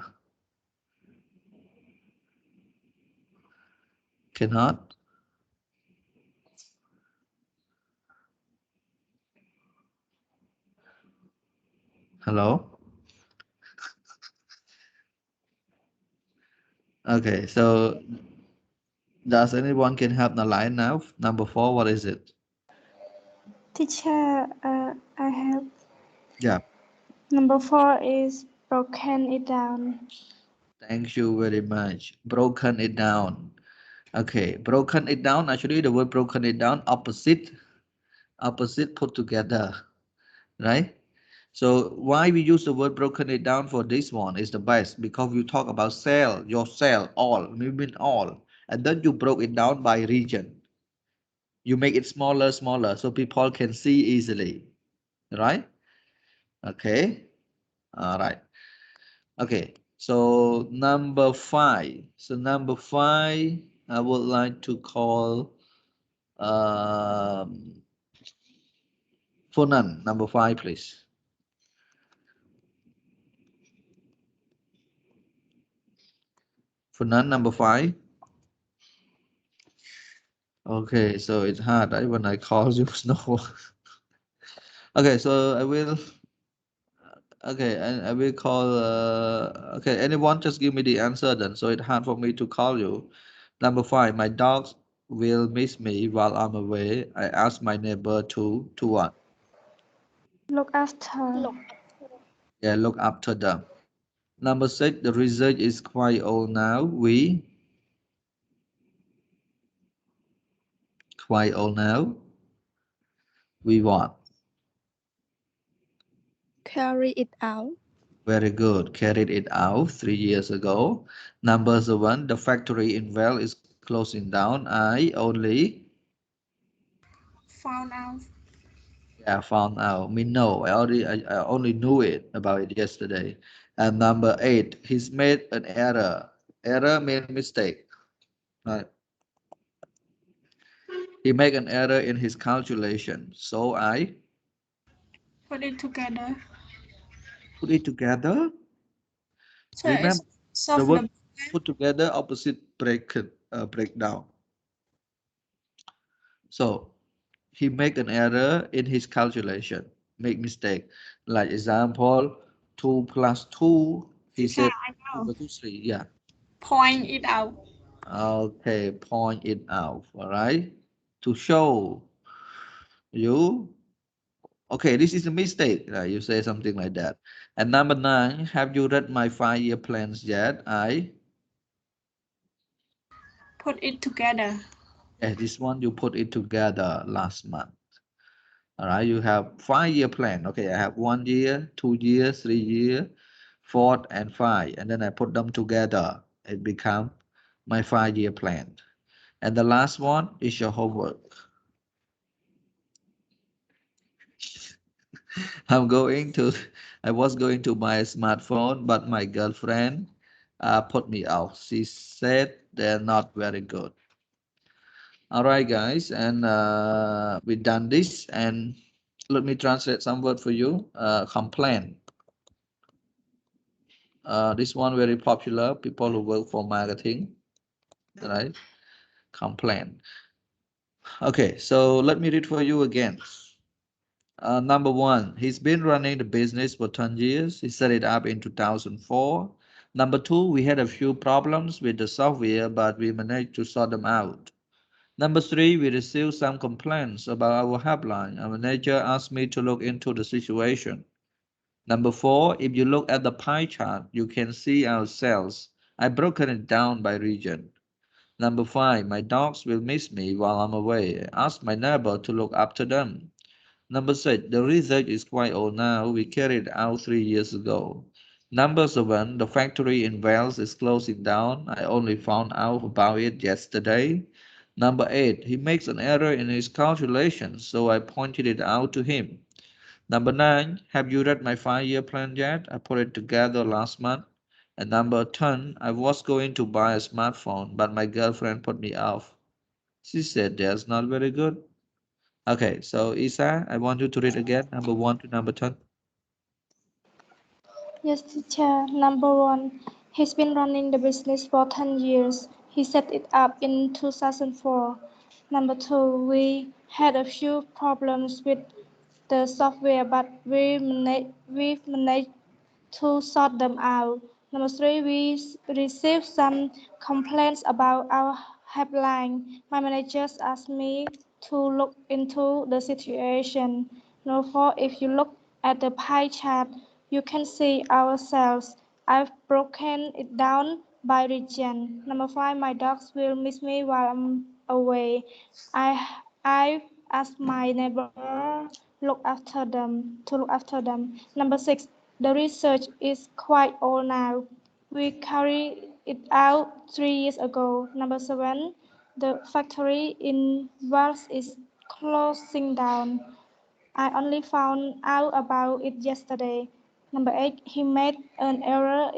Cannot. Hello. Okay, so does anyone can help the line now? Number 4, what is it? Teacher, I have Yeah. number 4 is broken it down. Thank you very much. Broken it down. Okay, broken it down. Actually, the word broken it down, opposite put together, right? So why we use the word broken it down for this one is the best because you talk about sale, your sale, all, you mean all, and then you broke it down by region. You make it smaller, so people can see easily, right? Okay, all right. Okay, so number 5. So number 5, I would like to call Funan. Number 5, please. Funan, number 5. Okay, so it's hard, right? When I call you, no. Okay, so I will. Okay, and I will call. Okay, anyone just give me the answer then. So it's hard for me to call you. Number 5, my dogs will miss me while I'm away. I ask my neighbor to what? Look after. Yeah, look after them. Number 6, the research is quite old now. Quite old now. We what? Carry it out. Very good. Carried it out 3 years ago. Number 7, the factory in Well is closing down. I only, Found out. yeah, found out. Me know. I only knew it about it yesterday. And number 8, he's made an error. Error means mistake. Right. He made an error in his calculation. So I Put it together. put it together. So it's Remember, the solve word the put together opposite breakdown. So he make an error in his calculation, make mistake. Like example, 2 plus 2, he teacher. said I 2 know. equal to 3. Yeah. Point it out. Okay, point it out. All right. To show you, okay, this is a mistake. You say something like that. And number 9, have you read my 5-year plans yet? Put it together. This one you put it together last month. All right, you have 5-year plan. Okay, I have 1 year, 2 years, 3 year, 4 and 5, and then I put them together. It become my 5-year plan. And the last one is your homework. I'm going to, I was going to buy a smartphone, but my girlfriend put me off. She said they're not very good. All right, guys, and we done this, and let me translate some word for you. Complain. This one very popular. People who work for marketing, right? Complain. Okay, so let me read for you again. Number 1, he's been running the business for 10 years. He set it up in 2004. Number 2, we had a few problems with the software, but we managed to sort them out. Number 3, we received some complaints about our helpline. Our manager asked me to look into the situation. Number 4, if you look at the pie chart, you can see our sales. I've broken it down by region. Number 5, my dogs will miss me while I'm away. Ask my neighbor to look after them. Number 6, the research is quite old now. We carried it out 3 years ago. Number 7, the factory in Wales is closing down. I only found out about it yesterday. Number 8, he makes an error in his calculations, so I pointed it out to him. Number 9, have you read my 5-year plan yet? I put it together last month. And number 10, I was going to buy a smartphone, but my girlfriend put me off. She said that's not very good. Okay, so Isa, I want you to read again, number 1 to number 10. Yes, teacher. Number one, he's been running the business for 10 years. He set it up in 2004. Number two, we had a few problems with the software, but we've managed to sort them out. Number three, we received some complaints about our helpline. My managers asked me to look into the situation. Number four, if you look at the pie chart, you can see our sales. I've broken it down by region. Number five, my dogs will miss me while I'm away. I asked my neighbor to look after them. Number six, the research is quite old now. We carried it out 3 years ago. Number seven, the factory in Wales is closing down. I only found out about it yesterday. Number eight, he made an error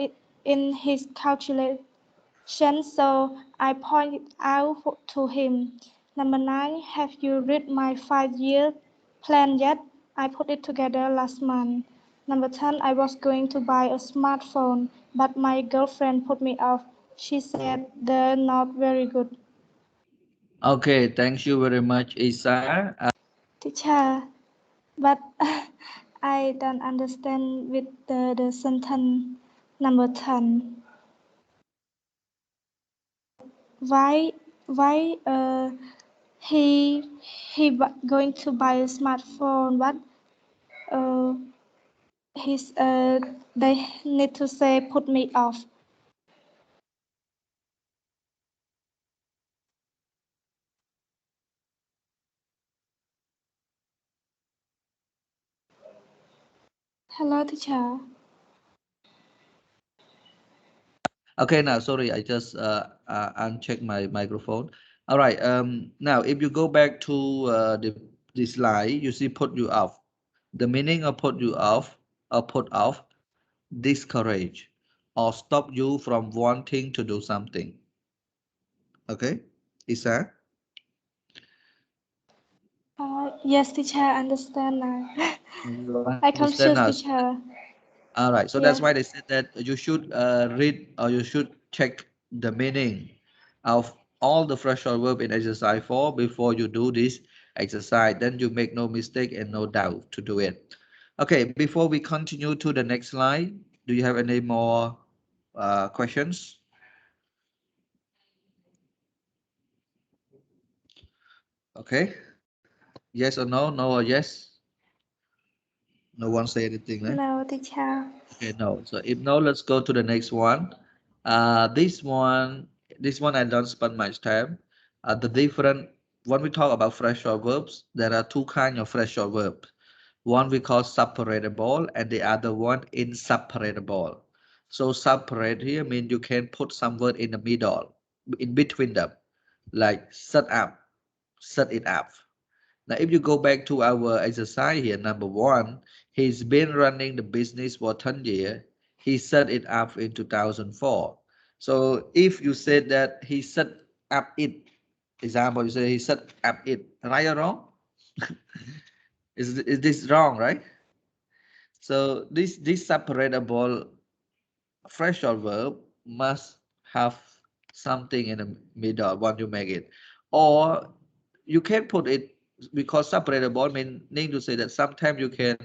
in his calculation, so I pointed out to him. Number nine, have you read my 5-year plan yet? I put it together last month. Number 10, I was going to buy a smartphone, but my girlfriend put me off. She said they're not very good. Okay, thank you very much, Isa. Teacher, but I don't understand with the sentence number 10. Why he going to buy a smartphone, but uh, he's they need to say put me off. Hello, teacher. Okay, now sorry, I just unchecked my microphone. All right. Now if you go back to the slide, you see put you off. The meaning of put you off or put off, discourage or stop you from wanting to do something. Okay, Isa. Yes, teacher, I understand now. You I understand confused, now? teacher. All right, so that's Yeah. why they said that you should read or you should check the meaning of all the fractional verb in exercise 4 before you do this exercise. Then you make no mistake and no doubt to do it. Okay, before we continue to the next slide, do you have any more questions? Okay, yes or no? No or yes? No one say anything, right? No, teacher. Okay, no. So if no, let's go to the next one. This one, I don't spend much time. The different when we talk about fractional verbs, there are two kinds of fractional verbs. One we call separatable, and the other one inseparable. So separate here means you can put some word in the middle, in between them, like set up, set it up. Now, if you go back to our exercise here, number one, he's been running the business for 10 years. He set it up in 2004. So if you said that he set up it, example, you say he set up it, right or wrong? Is this wrong, right? So this separable fractional verb must have something in the middle when you make it, or you can put it because separatable meaning to say that sometimes you can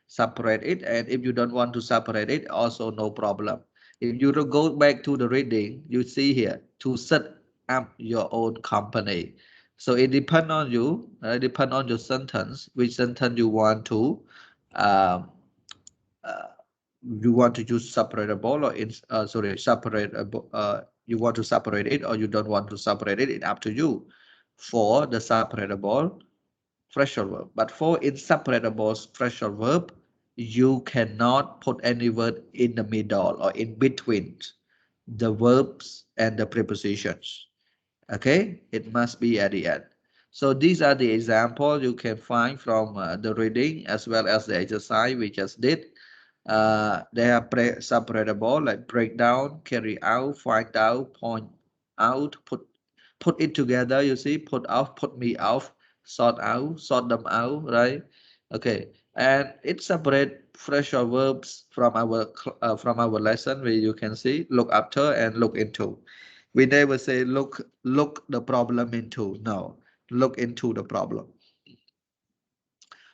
separate it, and if you don't want to separate it, also no problem. If you go back to the reading, you see here to set up your own company. So it depends on you, depend on your sentence, which sentence you want to um, uh, you want to use separatable or in sorry separate you want to separate it or you don't want to separate it, it's up to you for the separatable fractional verb. But for inseparable fractional verb, you cannot put any word in the middle or in between the verbs and the prepositions. Okay, it must be at the end. So these are the examples you can find from the reading as well as the exercise we just did. They are separable, like break down, carry out, find out, point out, put it together. You see, put out, put me out, sort them out, right? Okay, and it separate fractional verbs from our lesson where you can see look after and look into. We never say look the problem into. No, look into the problem.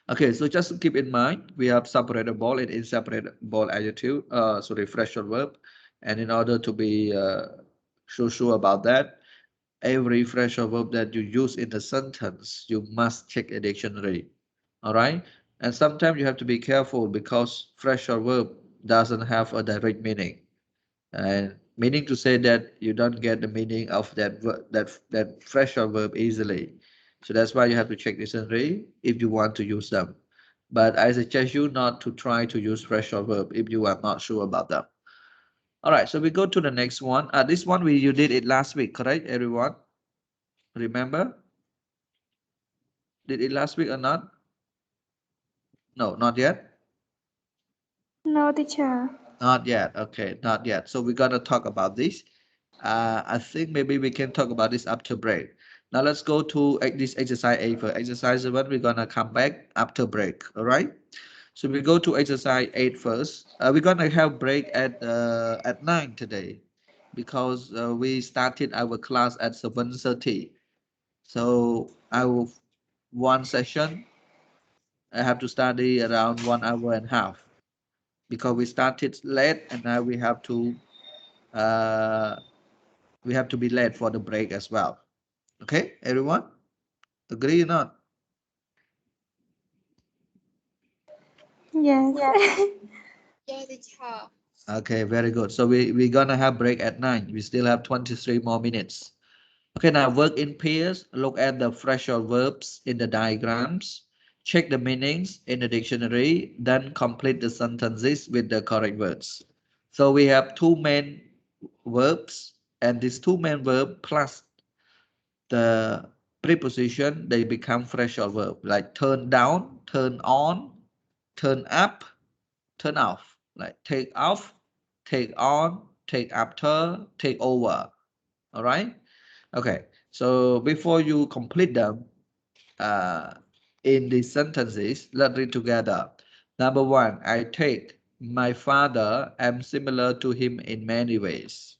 Okay, so just to keep in mind, we have separatable and inseparable adjective, sorry, fractional verb. And in order to be so sure about that, every fractional verb that you use in the sentence, you must check a dictionary. All right? And sometimes you have to be careful because fractional verb doesn't have a direct meaning. And meaning to say that you don't get the meaning of that fractional verb easily. So that's why you have to check dictionary if you want to use them. But I suggest you not to try to use fractional verb if you are not sure about them. All right, so we go to the next one. This one you did it last week, correct, everyone? Remember? Did it last week or not? No, not yet. No, teacher. Not yet. Okay, not yet. So we're gonna talk about this. I think maybe we can talk about this after break. Now let's go to this exercise 8 first. Exercise 7, we're gonna come back after break. All right. So we go to exercise 8 first. We're gonna have break at 9 today because we started our class at 7:30. So our one session I have to study around 1 hour and a half because we started late and now uh, we have to be late for the break as well. Okay, everyone? Agree or not? Yes. Yeah, teacher. Okay, very good. So we're gonna have break at 9. We still have 23 more minutes. Okay, now work in pairs. Look at the fractional verbs in the diagrams. Check the meanings in the dictionary. Then complete the sentences with the correct words. So we have two main verbs, and these two main verbs plus the preposition, they become fractional verb, like turn down, turn on, turn up, turn off, like take off, take on, take after, take over. All right. Okay. So before you complete them uh, in these sentences, let's read together. Number one, I take my father. I'm similar to him in many ways.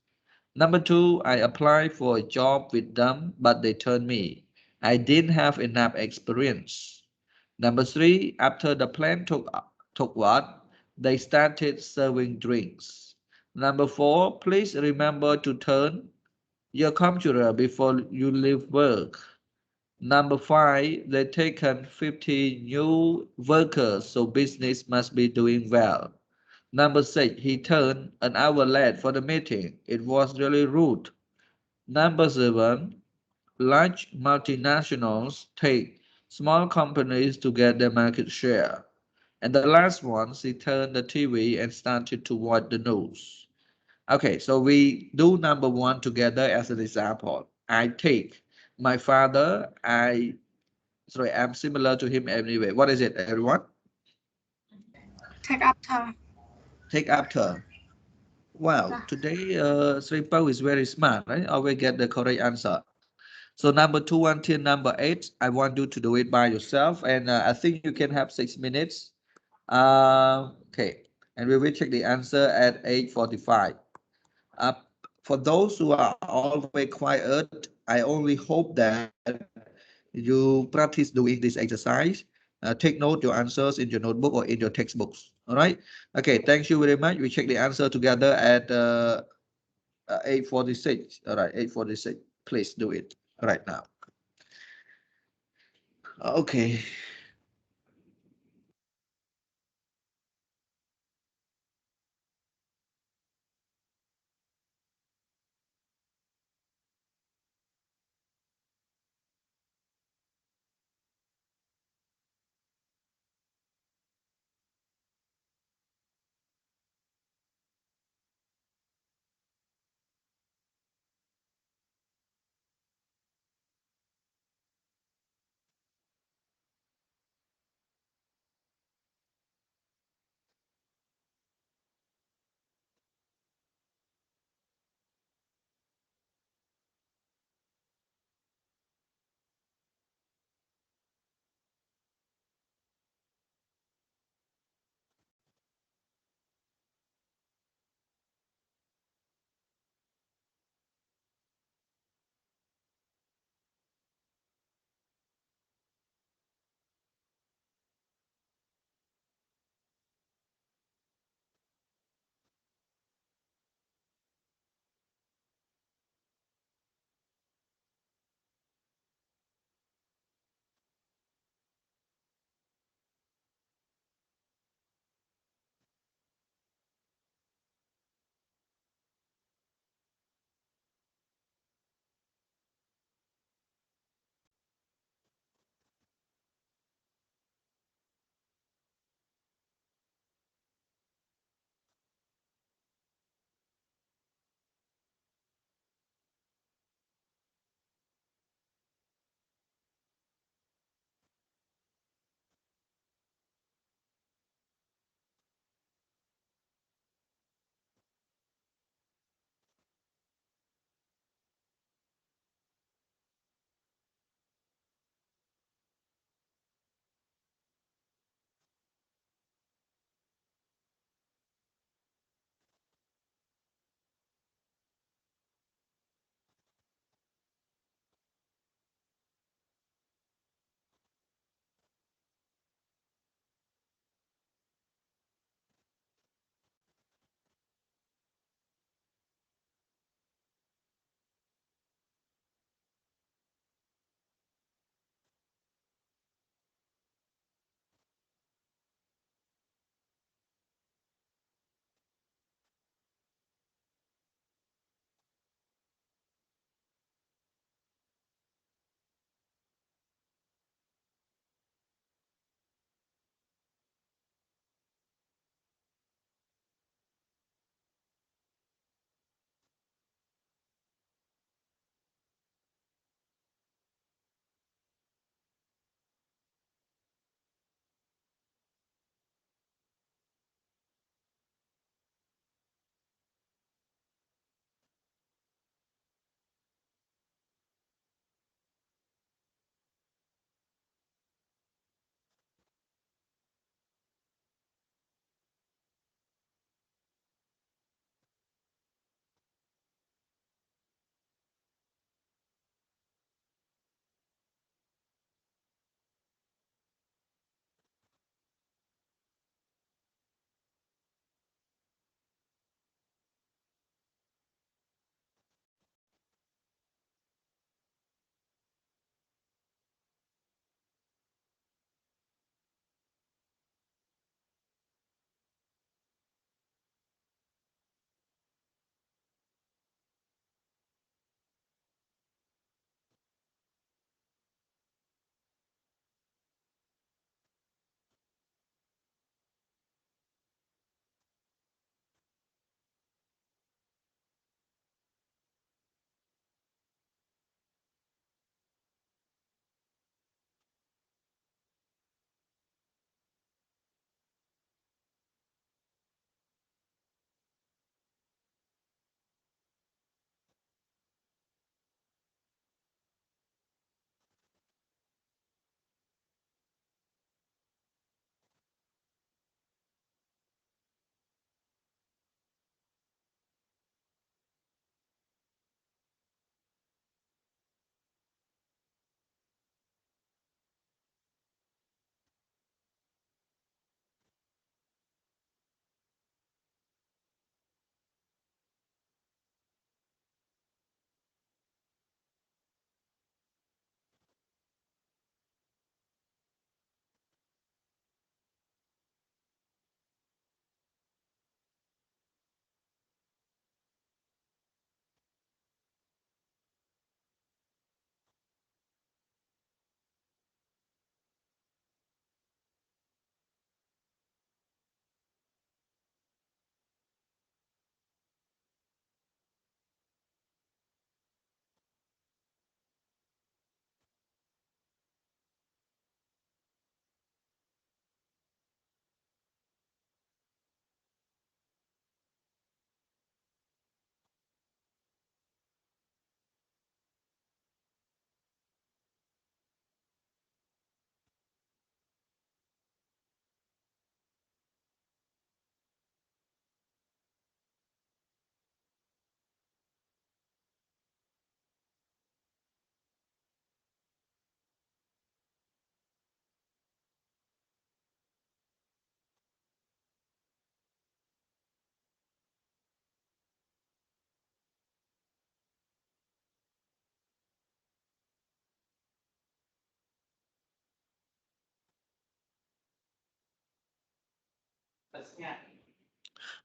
Number two, I applied for a job with them, but they turned me. I didn't have enough experience. Number three, after the plan took what? They started serving drinks. Number four, please remember to turn your computer before you leave work. Number five, they taken 50 new workers, so business must be doing well. Number six, he turned an hour late for the meeting. It was really rude. Number seven, large multinationals take small companies to get their market share. And the last one, she turned the TV and started to watch the news. Okay, so we do number one together as an example. I take my father, I'm similar to him anyway. What is it, everyone? Take after. Take after. Wow, Yeah. today Sri Pao is very smart, right? Always get the correct answer. So number two until number eight, I want you to do it by yourself, and I think you can have 6 minutes. Okay, and we will check the answer at 8:45. Uh, for those who are always quiet, I only hope that you practice doing this exercise. Take note your answers in your notebook or in your textbooks. All right. Okay. Thank you very much. We check the answer together at 8:46. All right. 8:46. Please do it right now. Okay.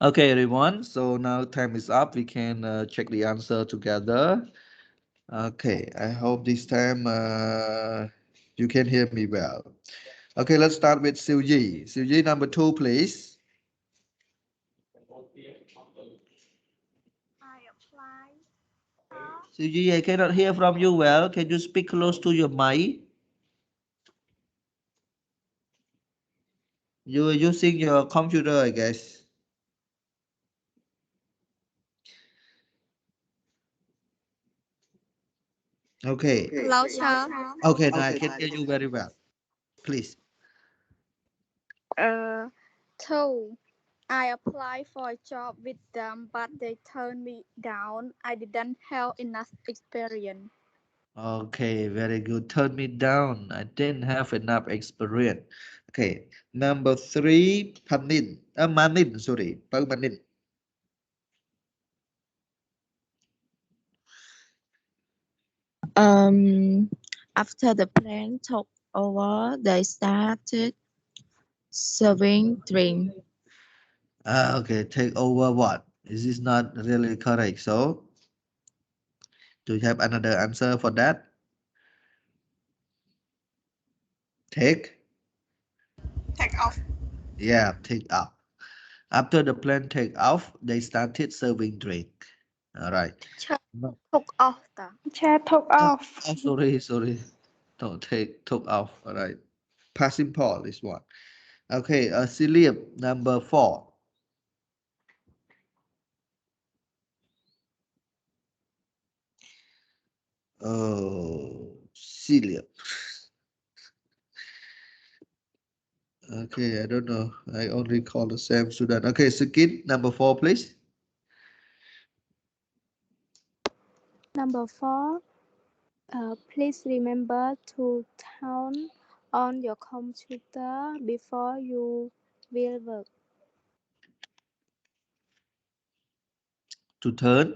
Okay, everyone. So now time is up. We can check the answer together. Okay, I hope this time you can hear me well. Okay, let's start with Silji. Silji, number two, please. I apply. Silji, I cannot hear from you well. Can you speak close to your mic? You are using your computer, I guess. Okay. Hello, sir. Okay, now I can hear you very well. Please. Uh, two. I applied for a job with them, but they turned me down. I didn't have enough experience. Okay, very good. Turn me down. I didn't have enough experience. Okay, number three, Panin. Manin, sorry. Manin. After the plan took over, they started serving drink. Okay, take over what? Is this not really correct? So, do you have another answer for that? Take? Take off. Yeah, take up. After the plane take off, they started serving drink. All right. Teacher No. took off the. Chair took Oh, off. oh, sorry. No, took off. All right. Passing Paul is one. Okay, Cillian, number four. Oh, Cillian. Okay, I don't know. I only call the same student. Okay, Skin, number four, please. Number four, please remember to turn on your computer before you will work. To turn.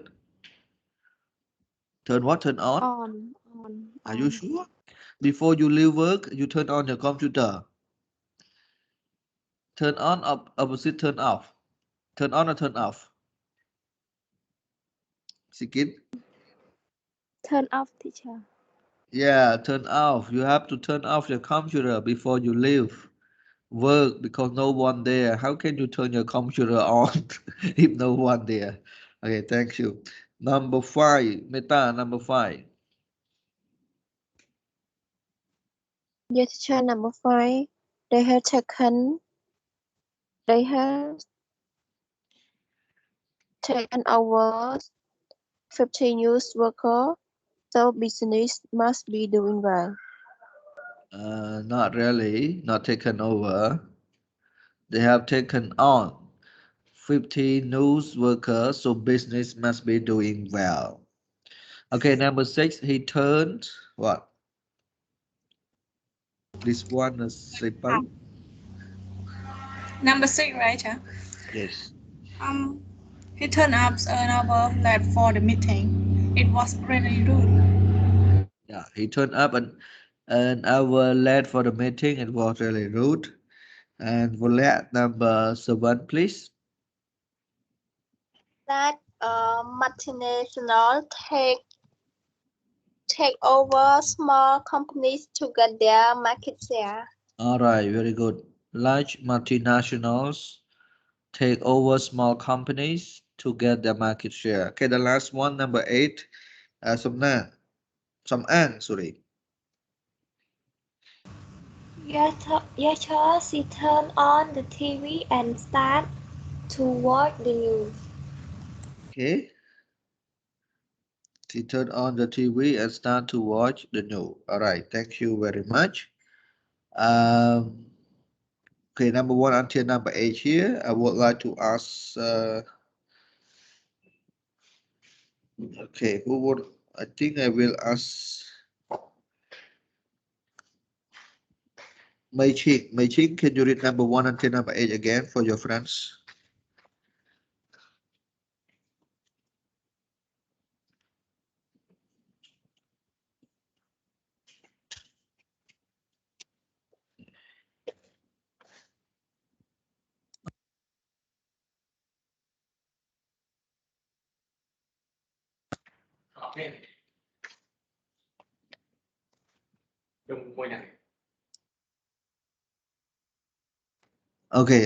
Turn what? Turn on? Are you On. sure? Before you leave work, you turn on your computer. Turn on, opposite turn off. Turn on or turn off? Skin? Turn off, teacher. Yeah, turn off. You have to turn off your computer before you leave work because no one there. How can you turn your computer on if no one there? Okay, thank you. Number five, Meta, number five. Yes, teacher, number five. They have taken they have taken over 15 used workers, so business must be doing well. Not really, not taken over. They have taken on 50 news workers, so business must be doing well. Okay, number six, he turned what? This one is simple. Number six, right? Yes. Um, he turned up an hour late for the meeting. It was really rude. Yeah, he turned up an hour late for the meeting. It was really rude. And Volette, number seven, please. That multinational take over small companies to get their market share. All right, very good. Large multinationals take over small companies to get their market share. Okay, the last one, number eight, Somna, Som-an, sorry. Yes, sir. She turned on the TV and started to watch the news. Okay, she turned on the TV and start to watch the news. All right, thank you very much. Um, okay, number one until number eight here. I would like to ask, okay, who would, I think I will ask Mei Ching. Mei Ching, can you read number one until number eight again for your friends? Okay,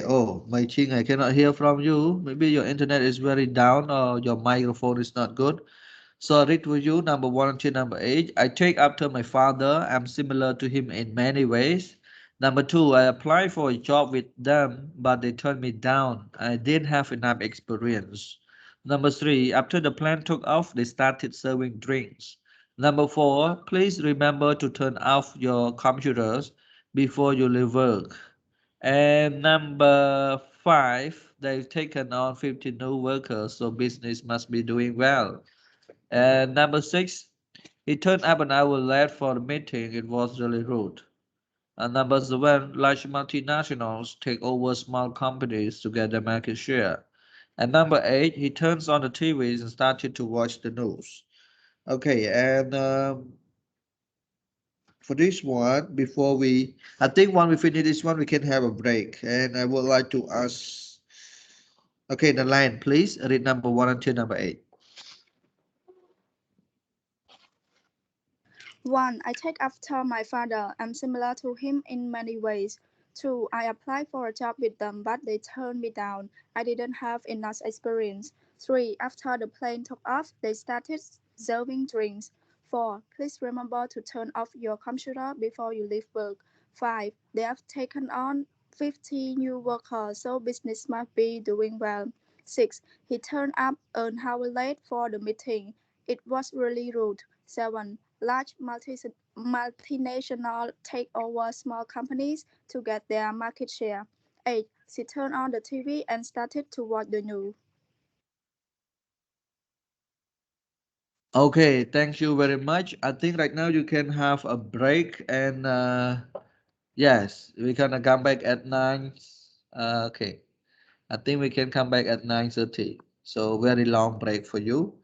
oh, my Ching, I cannot hear from you. Maybe your internet is very down or your microphone is not good. So I read with you number 1 until number 8. I take after my father. I'm similar to him in many ways. Number 2, I applied for a job with them, but they turned me down. I didn't have enough experience. Number 3, after the plan took off, they started serving drinks. Number 4, please remember to turn off your computers before you leave work. And number 5, they've taken on 50 new workers, so business must be doing well. And number 6, he turned up an hour late for the meeting. It was really rude. And number 7, large multinationals take over small companies to get the market share. And number 8, he turns on the TV and started to watch the news. Okay, and for this one, I think when we finish this one, we can have a break. And I would like to ask, okay, the line, please read number 1 until number 8. 1. I take after my father. I'm similar to him in many ways. 2. I applied for a job with them, but they turned me down. I didn't have enough experience. 3. After the plane took off, they started serving drinks. 4. Please remember to turn off your computer before you leave work. 5. They have taken on 50 new workers, so business must be doing well. 6. He turned up an hour late for the meeting. It was really rude. 7. Large multinational take over small companies to get their market share. 8. She turned on the TV and started to watch the news. Okay, thank you very much. I think right now you can have a break and yes, we can come back at 9. Okay, I think we can come back at 9:30. So very long break for you.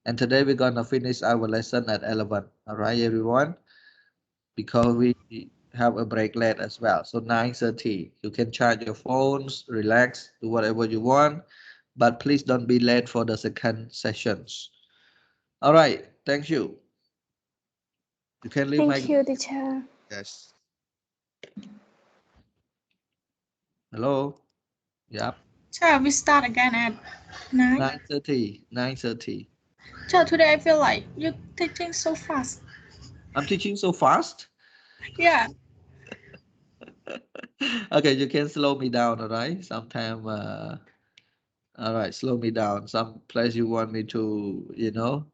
And today we're gonna finish our lesson at 11. All right, everyone, because we have a break late as well. So 9:30, you can charge your phones, relax, do whatever you want, but please don't be late for the second sessions. All right, thank you. You can leave my Thank you, teacher. yes. Hello. Yep. So we start again at 9. 9:30. 9:30. So today I feel like you're teaching so fast. I'm teaching so fast. Yeah. Okay, you can slow me down, all right? Sometime all right, slow me down. Some place you want me to,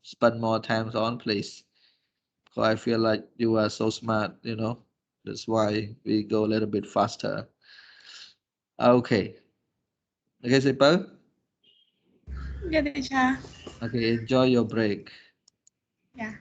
spend more times on, please. Because I feel like you are so smart. That's why we go a little bit faster. Okay. Okay, Simple. Yeah, teacher. Okay, enjoy your break. Yeah.